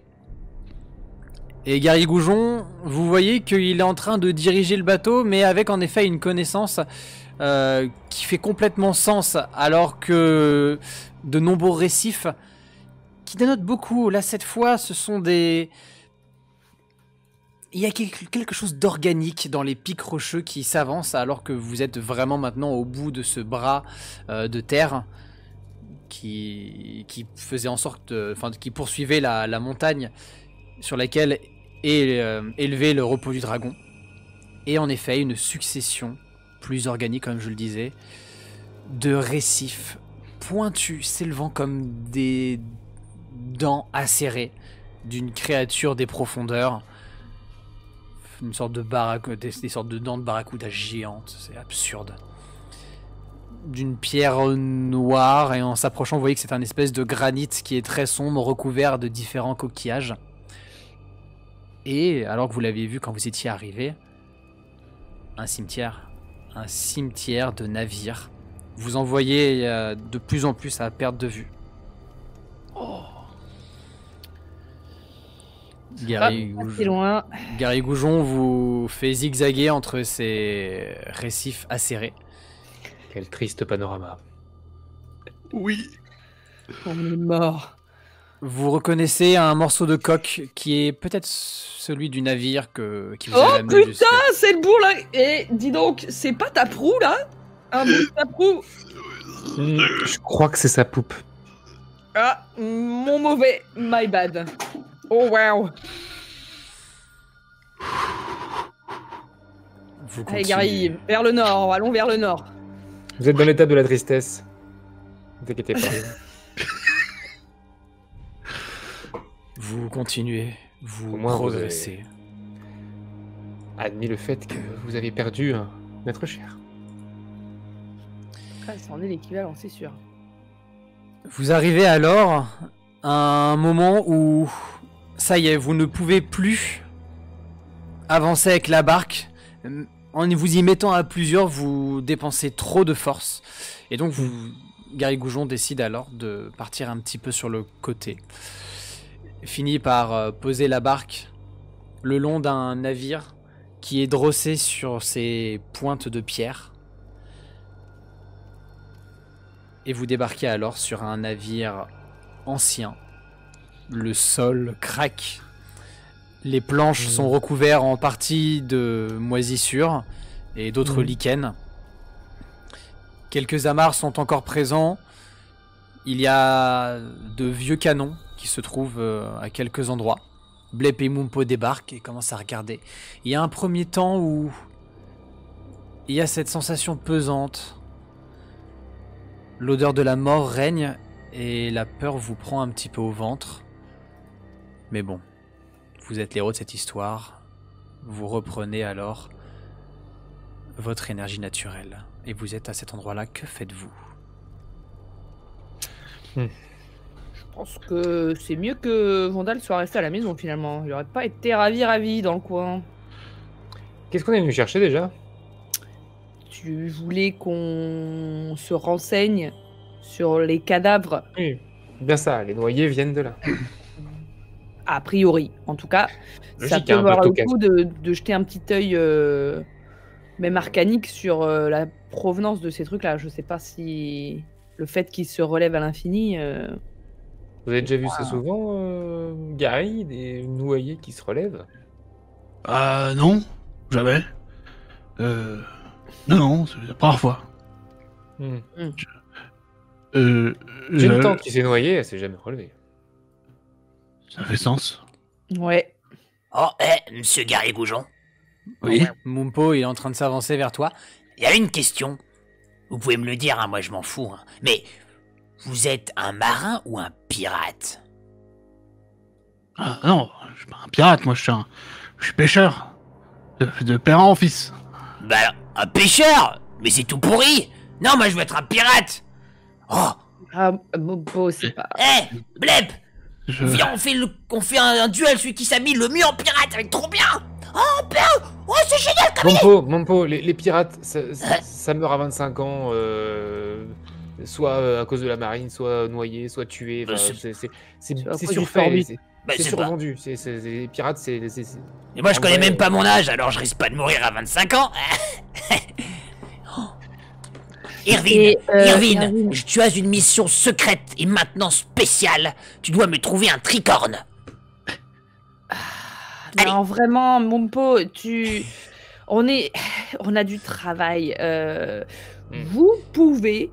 Et Gary Goujon, vous voyez qu'il est en train de diriger le bateau, mais avec en effet une connaissance qui fait complètement sens, alors que de nombreux récifs qui dénotent beaucoup. Là, cette fois, ce sont des... Il y a quelque chose d'organique dans les pics rocheux qui s'avancent, alors que vous êtes vraiment maintenant au bout de ce bras de terre qui faisait en sorte... qui poursuivait la montagne sur laquelle est élevé le repos du dragon. Et en effet, une succession plus organique, comme je le disais, de récifs pointus s'élevant comme des dents acérées d'une créature des profondeurs. Une sorte de des sortes de dents de barracuda géantes, c'est absurde. D'une pierre noire, et en s'approchant, vous voyez que c'est un espèce de granit qui est très sombre, recouvert de différents coquillages. Et alors que vous l'aviez vu quand vous étiez arrivé, un cimetière de navires. Vous en voyez de plus en plus à perte de vue. Gary C'est loin. Goujon vous fait zigzaguer entre ces récifs acérés. Quel triste panorama. Oui. On est mort. Vous reconnaissez un morceau de coque qui est peut-être celui du navire qui vous a Oh amené putain, c'est le bourg là. Et dis donc, c'est pas ta proue là? Un bout de ta proue. Je crois que c'est sa poupe. Ah, mon mauvais, my bad. Oh wow. Vous Allez continuez. Gary, vers le nord, allons vers le nord. Vous êtes dans l'étape de la tristesse. Ne vous inquiétez pas. Vous continuez, vous Au moins, vous progressez. Admis le fait que vous avez perdu un être cher. Ah, ça en est l'équivalent, c'est sûr. Vous arrivez alors à un moment où, ça y est, vous ne pouvez plus avancer avec la barque. En vous y mettant à plusieurs, vous dépensez trop de force. Et donc, Gary Goujon décide alors de partir un petit peu sur le côté. Finit par poser la barque le long d'un navire qui est drossé sur ses pointes de pierre. Et vous débarquez alors sur un navire ancien. Le sol craque. Les planches sont recouvertes en partie de moisissures et d'autres lichens. Quelques amarres sont encore présents. Il y a de vieux canons qui se trouvent à quelques endroits. Blep et Mumpo débarquent et commencent à regarder. Il y a un premier temps où il y a cette sensation pesante. L'odeur de la mort règne et la peur vous prend un petit peu au ventre. Mais bon, vous êtes l'héros de cette histoire. Vous reprenez alors votre énergie naturelle. Et vous êtes à cet endroit-là. Que faites-vous ? Je pense que c'est mieux que Vandal soit resté à la maison finalement. Il aurait pas été ravi dans le coin. Qu'est-ce qu'on est venu chercher déjà? Tu voulais qu'on se renseigne sur les cadavres, Oui, bien ça, les noyés viennent de là. a priori. En tout cas, ça Logique, peut hein, valoir bateau le coup de jeter un petit œil, même arcanique, sur la provenance de ces trucs-là. Je sais pas si le fait qu'ils se relèvent à l'infini... Vous avez déjà vu ça souvent, Gary, des noyés qui se relèvent? Non, jamais. Non, c'est la première fois. J'ai une tante qui s'est noyée, elle s'est jamais relevée. Ça fait sens. Ouais. Oh, monsieur Gary Goujon, Oui. Mumpo est en train de s'avancer vers toi. il y a une question. Vous pouvez me le dire, hein, moi je m'en fous. Hein. Mais vous êtes un marin ou un pirate? Ah non, je suis pas un pirate, moi je suis pêcheur. De père en fils. Bah alors, un pêcheur? Mais c'est tout pourri. Non, moi je veux être un pirate. Oh, Ah, Bobo, c'est pas... Blep, Je... viens, on fait un duel, celui qui s'habille le mieux en pirate, ça va être trop bien. Oh, putain, oh, c'est génial comme Mompo, les pirates, ça meurt à 25 ans, soit à cause de la marine, soit noyé, soit tué. Bah, C'est cause du surfait, Corby. c'est c'est survendu. Les pirates, c'est... Et moi je En connais vrai, même pas mon âge, alors je risque pas de mourir à 25 ans. Irvine, Irvine. tu as une mission secrète et maintenant spéciale. Tu dois me trouver un tricorne. Allez. Non, vraiment, Mompo, on a du travail. Vous pouvez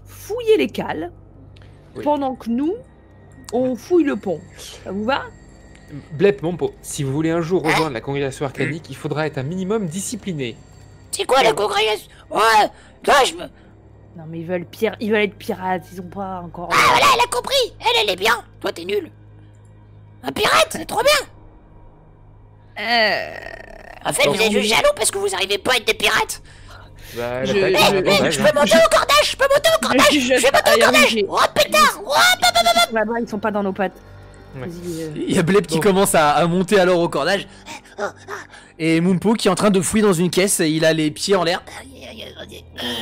fouiller les cales Oui. pendant que nous, on fouille le pont. Ça vous va? Blep, Mompo, si vous voulez un jour rejoindre la congrégation arcanique, il faudra être un minimum discipliné. C'est quoi la congrégation? Ouais, toi je me... Non, mais ils veulent être pirates, ils ont pas encore... Ah voilà, elle a compris. Elle est bien. Toi t'es nul. Un pirate, c'est trop bien. En fait, vous êtes juste jaloux parce que vous arrivez pas à être des pirates. Bah, Je- l'attaque, je- c'est un avantage, Je hein. peux monter au cordage, je peux monter au cordage. Je vais monter au cordage. Oh putain, oh, Là-bas, ils sont pas dans nos pattes. Ouais. Vas-y, Il y a Bleb qui commence à monter alors au cordage. Et Mumpo qui est en train de fouiller dans une caisse. Il a les pieds en l'air.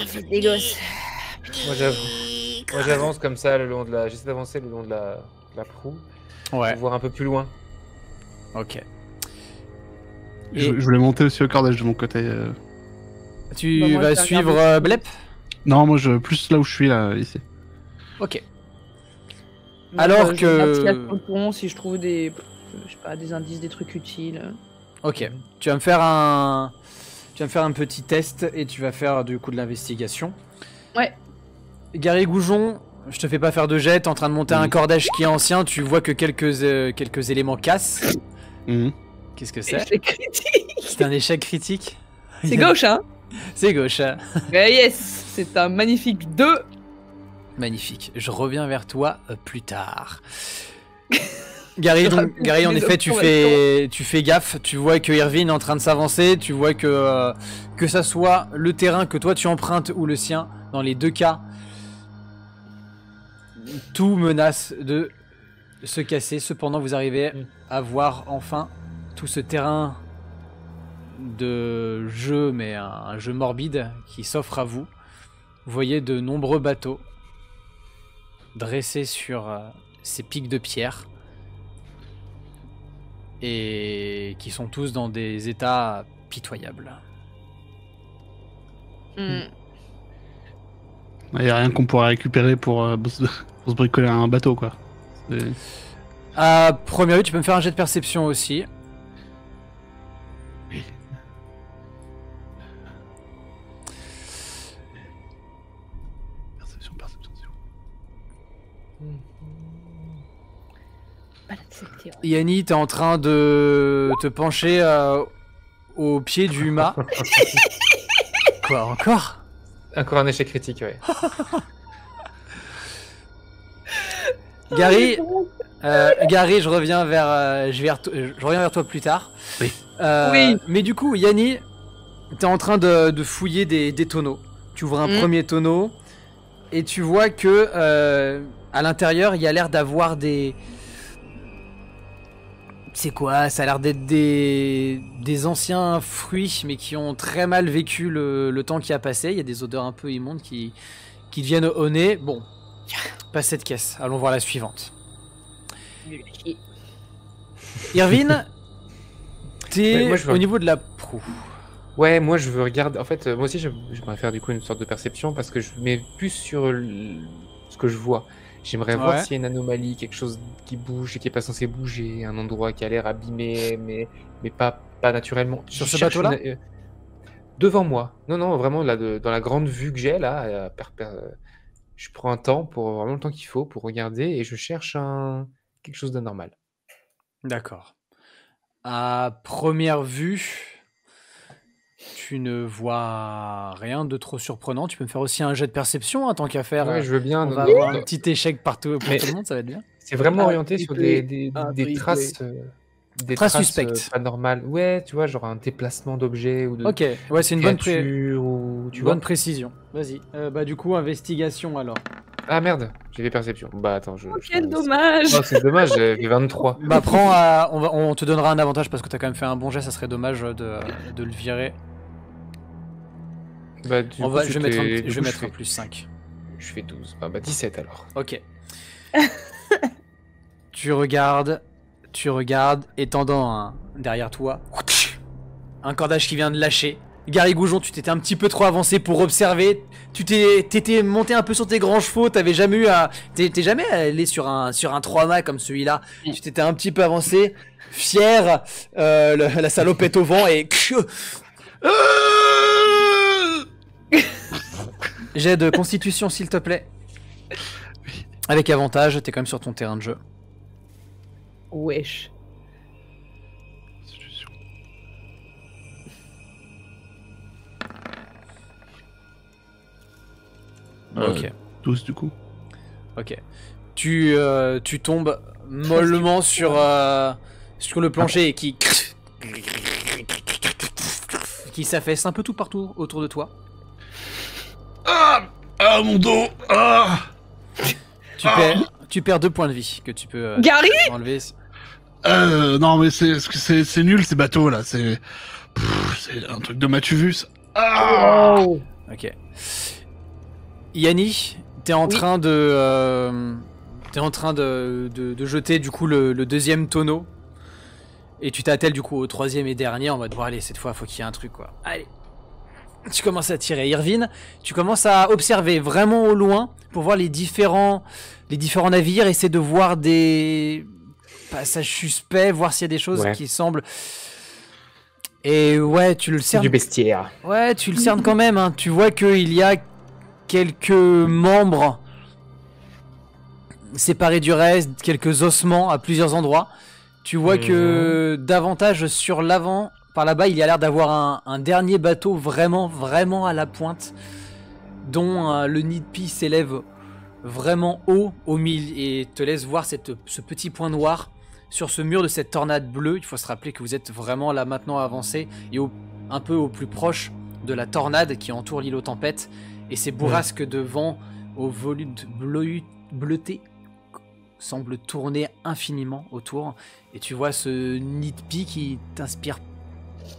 faites des gosses. Moi j'avance comme ça le long de la. J'essaie d'avancer le long de la proue. Ouais, Pour voir un peu plus loin. ok. Je voulais monter aussi au cordage de mon côté. Tu Bah, moi, vas je vais suivre regarder. Bleb? Non, moi, plus là où je suis, là, ici. Ok. Moi, Alors je que- regarde s'il y a sur le pont, si je trouve des, je sais pas, des indices, des trucs utiles. Ok. Tu vas me faire un petit test et tu vas faire du coup de l'investigation. Ouais. Gary Goujon, je te fais pas faire de jet, t'es en train de monter un Oui. cordage qui est ancien, tu vois que quelques éléments cassent. Mhm. Qu'est-ce que c'est? C'est critique. C'est un échec critique. C'est gauche, hein? C'est gauche. Mais yes, c'est un magnifique 2. Magnifique. Je reviens vers toi plus tard. Gary, en Les effet, tu fais gaffe. Tu vois que Irvine est en train de s'avancer. Tu vois que ça soit le terrain que toi tu empruntes ou le sien, dans les deux cas, tout menace de se casser. Cependant, vous arrivez à voir enfin tout ce terrain de jeu, mais un jeu morbide qui s'offre à vous. Vous voyez de nombreux bateaux dressés sur ces pics de pierre et qui sont tous dans des états pitoyables. Hmm. Il n'y a rien qu'on pourrait récupérer pour se bricoler un bateau, quoi. C'est- À première vue, tu peux me faire un jet de perception aussi. Perception. Pas l'accepter. Yanni, t'es en train de te pencher au pied du mât. Quoi, encore? Encore un échec critique, ouais. Gary, je reviens vers toi plus tard. Oui. Oui. Mais du coup, Yanni, t'es en train de fouiller des tonneaux. Tu ouvres un premier tonneau et tu vois que à l'intérieur, il y a l'air d'avoir des... C'est quoi? Ça a l'air d'être des anciens fruits, mais qui ont très mal vécu le temps qui a passé. Il y a des odeurs un peu immondes qui viennent au nez. Bon, pas cette caisse. Allons voir la suivante. Irvine, t'es Ouais, moi, je veux- au niveau de la proue. Ouais, moi je veux regarder. En fait, moi aussi j'aimerais faire du coup une sorte de perception parce que je mets plus sur ce que je vois. J'aimerais voir Ouais. s'il y a une anomalie, quelque chose qui bouge et qui est pas censé bouger, un endroit qui a l'air abîmé, mais pas naturellement. Sur Je ce cherche bateau-là devant moi. Non, vraiment là, dans la grande vue que j'ai là, je prends un temps pour vraiment le temps qu'il faut pour regarder et je cherche quelque chose d'anormal. D'accord. À première vue, tu ne vois rien de trop surprenant. Tu peux me faire aussi un jet de perception, hein, tant qu'à faire. Ouais, je veux bien. On va avoir un petit échec partout pour Mais- tout le monde, ça va être bien. C'est vraiment Un orienté sur triplé. des Un des triplé. traces. Des Traces traces suspectes. pas normales. Ouais, tu vois, genre un déplacement d'objets ou de Ok, ouais, c'est une bonne, créatures ou tu bonne vois. précision. Vas-y. Bah du coup, investigation alors. Ah merde, j'ai fait perception. Bah attends, Oh, quel dommage. Oh, c'est dommage, j'ai fait 23. Bah on te donnera un avantage parce que t'as quand même fait un bon jet. Ça serait dommage de le virer. Bah, du coup, Je vais c'était- du coup, mettre je un fais- plus 5. Je fais 12. Ah bah 17 alors. Ok. tu regardes, et t'entends derrière toi un cordage qui vient de lâcher. Gary Goujon, tu t'étais un petit peu trop avancé pour observer. T'étais monté un peu sur tes grands chevaux. T'avais jamais eu à, t'es jamais allé sur un 3-mâts comme celui-là. Tu t'étais un petit peu avancé, fier. La salopette au vent et jet de constitution s'il te plaît. Avec avantage, t'es quand même sur ton terrain de jeu. Wesh. Constitution. Ok. 12 du coup. Ok. Tu tombes mollement sur le plancher et qui s'affaisse un peu tout partout autour de toi. Ah mon dos. Ah. Tu perds 2 points de vie que tu peux Gary enlever. Non, mais c'est nul ces bateaux là. C'est un truc de Matuvus. Ah Oh. Ok. Yanni, t'es en train de jeter du coup le deuxième tonneau. Et tu t'attelles du coup au troisième et dernier en mode bon allez cette fois faut qu'il y ait un truc quoi. Allez. Tu commences à tirer. Irvine, tu commences à observer vraiment au loin pour voir les différents navires, essayer de voir des passages suspects, voir s'il y a des choses qui semblent. Et ouais, tu le cernes. Du bestiaire. Ouais, tu le cernes quand même. Hein. Tu vois qu'il y a quelques membres séparés du reste, quelques ossements à plusieurs endroits. Tu vois que davantage sur l'avant, par là-bas, il y a l'air d'avoir un dernier bateau vraiment à la pointe, dont le nid de pie s'élève vraiment haut au milieu et te laisse voir ce petit point noir sur ce mur de cette tornade bleue. Il faut se rappeler que vous êtes vraiment là maintenant avancé et un peu au plus proche de la tornade qui entoure l'île aux tempêtes et ces bourrasques de vent au volute bleuté semblent tourner infiniment autour et tu vois ce nid de pie qui t'inspire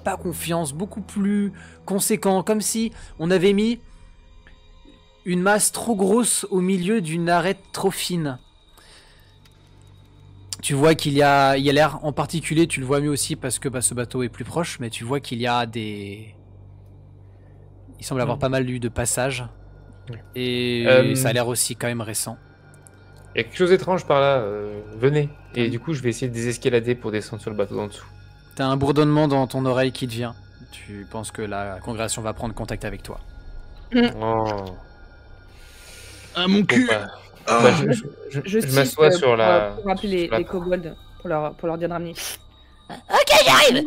pas confiance, beaucoup plus conséquent, comme si on avait mis une masse trop grosse au milieu d'une arête trop fine. Tu vois qu'il y a l'air en particulier, tu le vois mieux aussi parce que ce bateau est plus proche, mais tu vois qu'il y a il semble avoir pas mal eu de passages et ça a l'air aussi quand même récent. Il y a quelque chose d'étrange par là, venez. Et du coup, je vais essayer de désescalader pour descendre sur le bateau d'en dessous. T'as un bourdonnement dans ton oreille qui te vient. Tu penses que la congrégation va prendre contact avec toi. Oh. Ah, mon cul. Je m'assois sur la... Pour rappeler les kobolds, pour leur dire de ramener. Ok, j'arrive.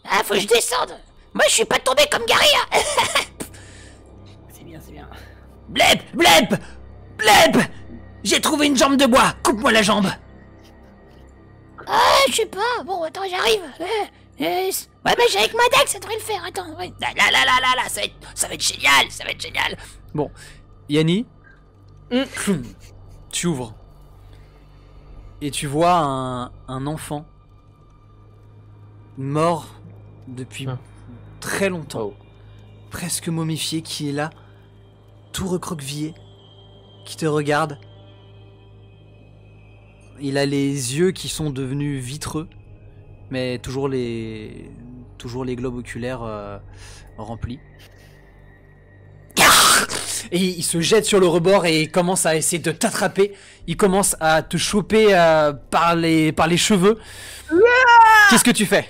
Ah, faut que je descende. Moi, je suis pas tombé comme Gary. Hein. C'est bien. Bleb. J'ai trouvé une jambe de bois. Coupe-moi la jambe. Ah, je sais pas. Bon, attends, j'arrive. Ouais, mais j'ai avec ma dague, ça devrait le faire. Attends, ouais. Là, ça va être génial. Bon, Yanni, tu ouvres et tu vois un enfant mort depuis très longtemps, presque momifié, qui est là, tout recroquevillé, qui te regarde. Il a les yeux qui sont devenus vitreux, mais toujours les globes oculaires remplis. Et il se jette sur le rebord et commence à essayer de t'attraper. Il commence à te choper par les cheveux. Qu'est-ce que tu fais ?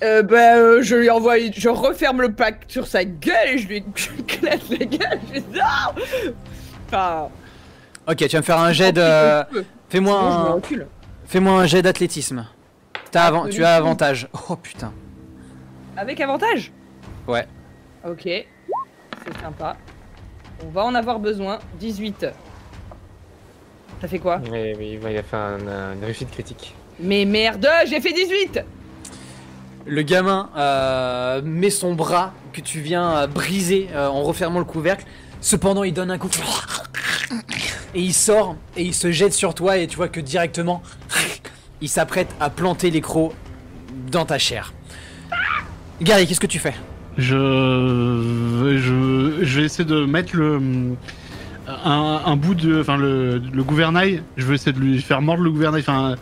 Je lui envoie, je referme le pack sur sa gueule et je lui éclate la gueule. Je dis non. Enfin. Ok, tu vas me faire un jet de. Fais-moi un jet d'athlétisme. Tu as avantage. Oh putain. Avec avantage ? Ouais. Ok. C'est sympa. On va en avoir besoin. 18. Ça fait quoi ? Oui, il a fait une réussite critique. Mais merde, j'ai fait 18 ! Le gamin met son bras que tu viens briser en refermant le couvercle. Cependant, il donne un coup. Et il sort et il se jette sur toi et tu vois que directement, il s'apprête à planter les crocs dans ta chair. Gary, qu'est-ce que tu fais ? Je vais essayer de mettre un bout de, enfin le gouvernail. Je vais essayer de lui faire mordre le gouvernail. Enfin,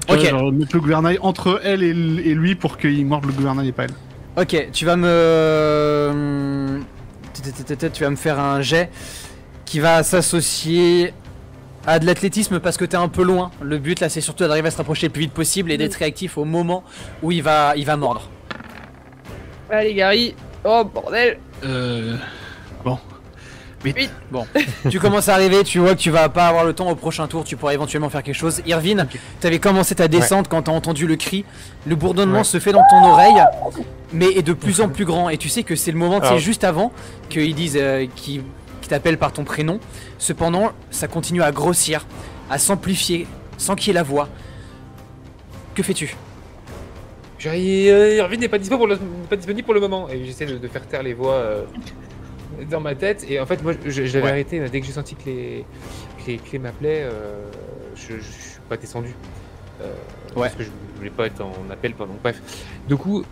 genre mettre le gouvernail entre elle et lui pour qu'il morde le gouvernail et pas elle. Ok, tu vas me faire un jet qui va s'associer à de l'athlétisme parce que t'es un peu loin. Le but là, c'est surtout d'arriver à se rapprocher le plus vite possible et d'être réactif au moment où il va mordre. Allez Gary. Oh bordel. Bon. Vite. Bon, tu commences à arriver, tu vois que tu vas pas avoir le temps au prochain tour, tu pourras éventuellement faire quelque chose. Irvine, t'avais commencé ta descente quand t'as entendu le cri. Le bourdonnement se fait dans ton oreille, mais est de plus en plus grand. Et tu sais que c'est le moment, c'est juste avant qu'ils disent qu'ils t'appellent par ton prénom. Cependant, ça continue à grossir, à s'amplifier, sans qu'il y ait la voix. Que fais-tu ? Irvine n'est pas disponible pour le moment. Et j'essaie de faire taire les voix dans ma tête. Et en fait, moi, je l'avais arrêté dès que j'ai senti que les clés m'appelaient. Je suis pas descendu. Parce que je voulais pas être en appel pendant. Bref. Du coup,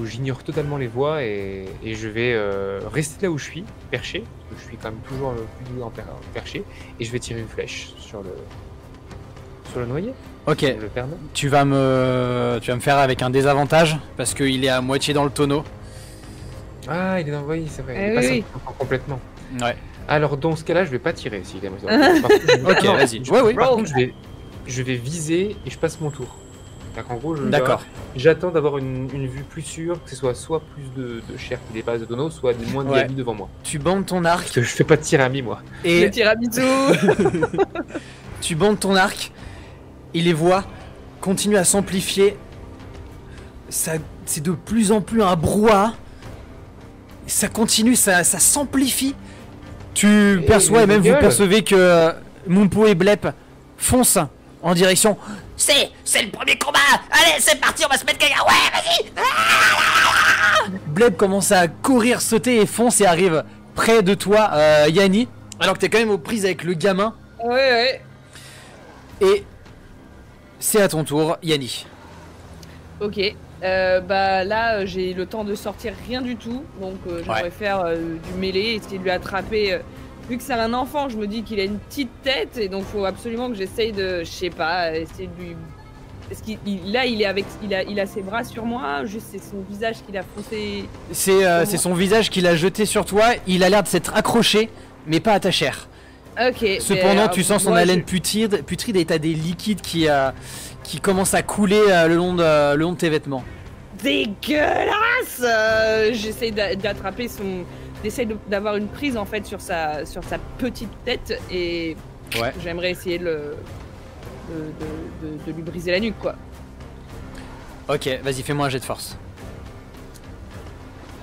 j'ignore totalement les voies et je vais rester là où je suis, perché. Parce que je suis quand même toujours plus en perché. Et je vais tirer une flèche sur le noyer. Ok. Le permet. Tu vas me faire avec un désavantage parce qu'il est à moitié dans le tonneau. Ah, il est dans le noyer, c'est vrai. Eh Il passe oui. complètement. Ouais. Alors, dans ce cas-là, je vais pas tirer s'il est à moitié dans le tonneau. Ok, vas-y. Ouais. Par contre, je vais viser et je passe mon tour. En gros, D'accord. J'attends d'avoir une vue plus sûre, que ce soit plus de chair qui dépasse de tonneau, soit moins de Yami devant moi. Tu bandes ton arc. Parce que je fais pas de tir à mi, moi. Et Le tiramisu. tu bandes ton arc. Et les voix continuent à s'amplifier. C'est de plus en plus un brouhaha. Ça continue, ça s'amplifie. Tu perçois et même vous percevez que Moonpo et Blep foncent en direction. C'est le premier combat. Allez, c'est parti, on va se mettre quelqu'un. Ouais, vas-y. Blep commence à courir, sauter et fonce et arrive près de toi, Yanni. Alors que t'es quand même aux prises avec le gamin. Ouais. Et c'est à ton tour, Yanni. Ok. Là, j'ai le temps de sortir rien du tout. Donc, j'aimerais faire du mêlé, essayer de lui attraper. Vu que c'est un enfant, je me dis qu'il a une petite tête. Et donc, faut absolument que j'essaye de, je sais pas, essayer de lui. Est-ce qu'il a ses bras sur moi, juste c'est son visage qu'il a foncé. C'est son visage qu'il a jeté sur toi. Il a l'air de s'être accroché, mais pas à ta chair. Ok. Cependant, tu sens son haleine putride et t'as des liquides qui commencent à couler le long de tes vêtements. Dégueulasse. J'essaie d'attraper son. J'essaie d'avoir une prise en fait sur sa petite tête et j'aimerais essayer de lui briser la nuque quoi. Ok, vas-y, fais-moi un jet de force.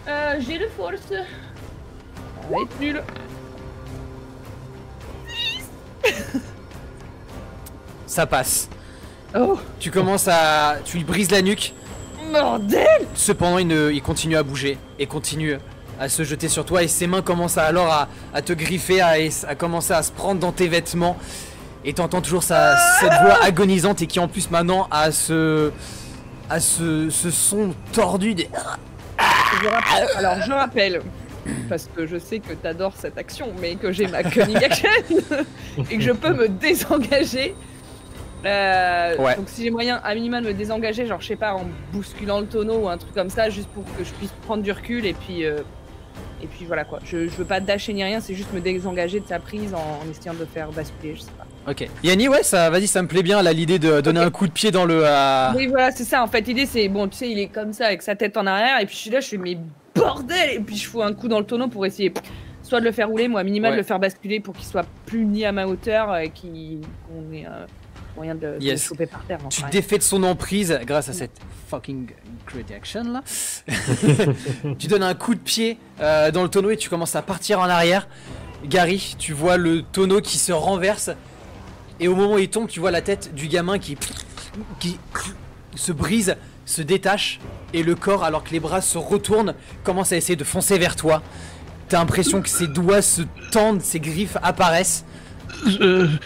J'ai de force. Ça va être nul. Ça passe. Oh. Tu lui brises la nuque. Bordel. Cependant, il continue à bouger et continue à se jeter sur toi et ses mains commencent à te griffer, à commencer à se prendre dans tes vêtements. Et t'entends toujours cette voix agonisante et qui en plus maintenant a ce son tordu des... Je rappelle, parce que je sais que t'adores cette action, mais que j'ai ma cunning action et que je peux me désengager. Donc si j'ai moyen à minima de me désengager, genre je sais pas, en bousculant le tonneau ou un truc comme ça, juste pour que je puisse prendre du recul et puis voilà quoi. Je veux pas dasher ni rien, c'est juste me désengager de sa prise en essayant de faire basculer, je sais pas. Ok. Yanni, vas-y, ça me plaît bien là l'idée de donner un coup de pied dans le... Oui voilà, c'est ça en fait, l'idée c'est, bon tu sais, il est comme ça avec sa tête en arrière et puis je suis là, je fais mais bordel, et puis je fous un coup dans le tonneau pour essayer soit de le faire rouler, moi à minima de le faire basculer pour qu'il soit plus ni à ma hauteur et qu'on ait moyen de le choper par terre. Tu te défais de son emprise grâce à cette fucking great action là. Tu donnes un coup de pied dans le tonneau et tu commences à partir en arrière. Gary, tu vois le tonneau qui se renverse et au moment où il tombe, tu vois la tête du gamin qui se brise, se détache et le corps, alors que les bras se retournent, commence à essayer de foncer vers toi. T'as l'impression que ses doigts se tendent, ses griffes apparaissent. Je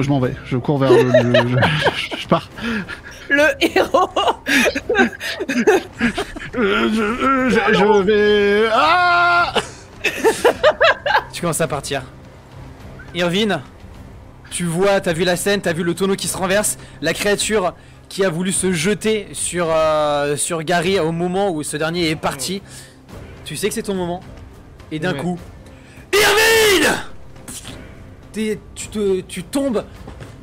m'en vais, je cours vers je pars. Le héros. Je vais... Ah. Tu commences à partir. Irvine, t'as vu la scène, t'as vu le tonneau qui se renverse, la créature qui a voulu se jeter sur Gary au moment où ce dernier est parti. Tu sais que c'est ton moment. Et d'un coup... Irvine! Tu tombes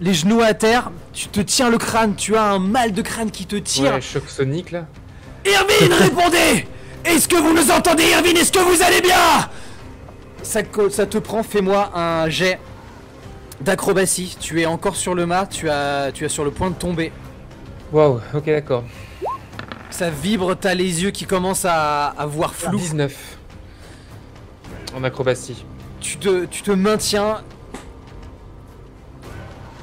les genoux à terre, tu te tiens le crâne, tu as un mal de crâne qui te tire. Ouais, choc sonique là. Irvine, répondez! Est-ce que vous nous entendez, Irvine? Est-ce que vous allez bien? Ça te prend, fais-moi un jet d'acrobatie. Tu es encore sur le mât, tu es sur le point de tomber. Waouh, ok d'accord. Ça vibre, t'as les yeux qui commencent à voir flou. 19 en acrobatie. Tu te maintiens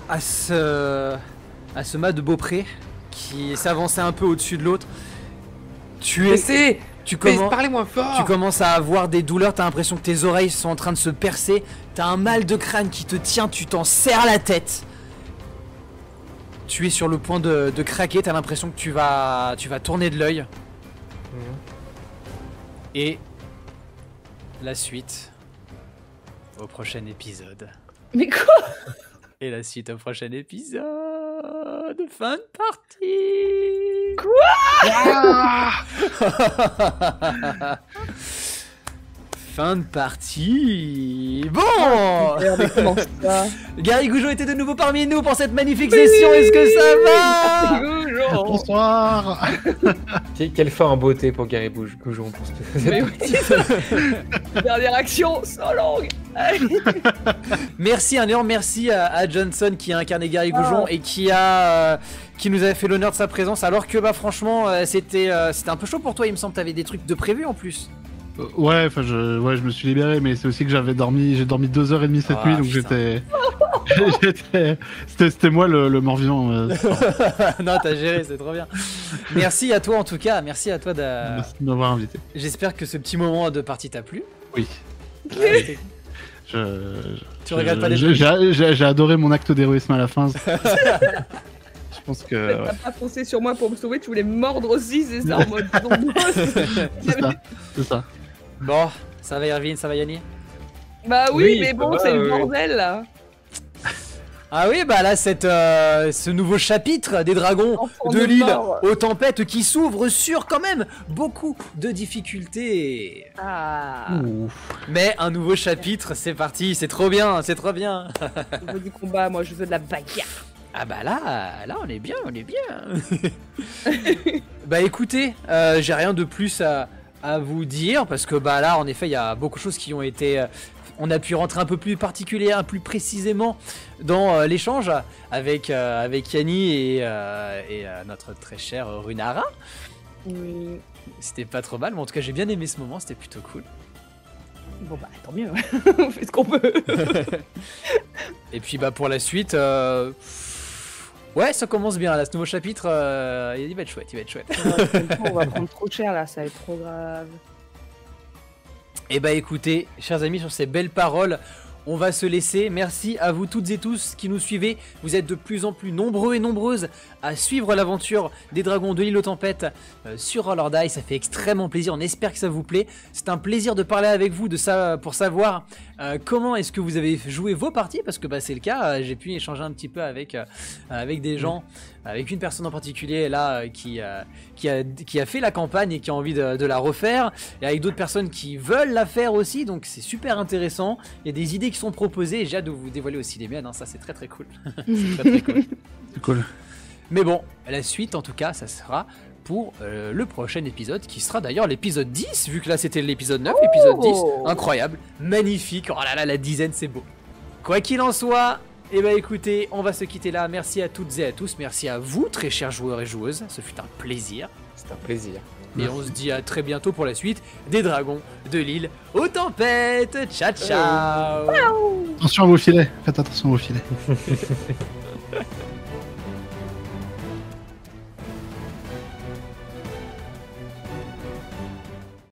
à ce mât de Beaupré qui s'avançait un peu au-dessus de l'autre. Tu Tu Mais commences... parlez moins fort. Tu commences à avoir des douleurs, t'as l'impression que tes oreilles sont en train de se percer, t'as un mal de crâne qui te tient, tu t'en serres la tête. Tu es sur le point de craquer, t'as l'impression que tu vas tourner de l'œil. Et la suite au prochain épisode. Mais quoi? Et la suite au prochain épisode. Fin de partie. Fin de partie. Bon. Merde, comment ça? Gary Goujon était de nouveau parmi nous pour cette magnifique session. Est-ce que ça va? Bonsoir. Quelle fin en beauté pour Gary Goujon pour cette Mais oui. Dernière action, so long. Merci, un énorme merci à Johnson qui a incarné Gary Goujon et qui nous a fait l'honneur de sa présence, alors que bah franchement c'était un peu chaud pour toi, il me semble, t'avais des trucs de prévu en plus. Ouais, enfin je me suis libéré, mais c'est aussi que j'ai dormi 2h30 cette nuit, donc c'était moi le mort-vivant. Non, t'as géré, c'est trop bien. Merci à toi en tout cas, merci à toi Merci de m'avoir invité. J'espère que ce petit moment de partie t'a plu. Oui. Tu regardes pas les j'ai adoré mon acte d'héroïsme à la fin. Je pense que. T'as pas foncé sur moi pour me sauver, tu voulais me mordre aussi, c'est ça en mode. C'est ça. Bon, ça va Irvine, ça va Yanni? Bah oui, mais bon, va, c'est le bordel là. Ah oui, bah là, ce nouveau chapitre des dragons Enfant de de l'île mort. aux tempêtes qui s'ouvre sur quand même beaucoup de difficultés. Ah. Mais un nouveau chapitre, c'est parti, c'est trop bien, c'est trop bien. Je veux du combat, moi je veux de la bagarre. Ah bah là on est bien, on est bien. Bah écoutez, j'ai rien de plus à vous dire parce que bah là en effet il y a beaucoup de choses qui ont été... on a pu rentrer un peu plus particulier, un plus précisément dans l'échange avec Yanni et notre très cher Runara. Oui. C'était pas trop mal, mais en tout cas j'ai bien aimé ce moment, c'était plutôt cool. Bon bah tant mieux, on fait ce qu'on peut. Et puis bah pour la suite, ouais ça commence bien là, ce nouveau chapitre, il va être chouette, il va être chouette. On va prendre trop cher là, ça va être trop grave. Et bah écoutez, chers amis, sur ces belles paroles, on va se laisser. Merci à vous toutes et tous qui nous suivez. Vous êtes de plus en plus nombreux et nombreuses à suivre l'aventure des dragons de l'île aux tempêtes sur Roll or Die. Ça fait extrêmement plaisir, on espère que ça vous plaît. C'est un plaisir de parler avec vous pour savoir comment est-ce que vous avez joué vos parties, parce que bah, c'est le cas, j'ai pu échanger un petit peu avec des gens, avec une personne en particulier là qui a fait la campagne et qui a envie de la refaire, et avec d'autres personnes qui veulent la faire aussi, donc c'est super intéressant. Il y a des idées qui sont proposées et j'ai hâte de vous dévoiler aussi les miennes, hein. Ça c'est très très cool. C'est très, très cool. C'est cool. Mais bon, la suite en tout cas ça sera pour le prochain épisode, qui sera d'ailleurs l'épisode 10, vu que là c'était l'épisode 9, l'épisode 10, incroyable, magnifique, oh là là, la dizaine c'est beau. Quoi qu'il en soit, et bah écoutez, on va se quitter là, merci à toutes et à tous, merci à vous très chers joueurs et joueuses, ce fut un plaisir. C'est un plaisir. Et on se dit à très bientôt pour la suite des dragons de l'île aux tempêtes. Ciao ciao. Attention à vos filets, faites attention à vos filets.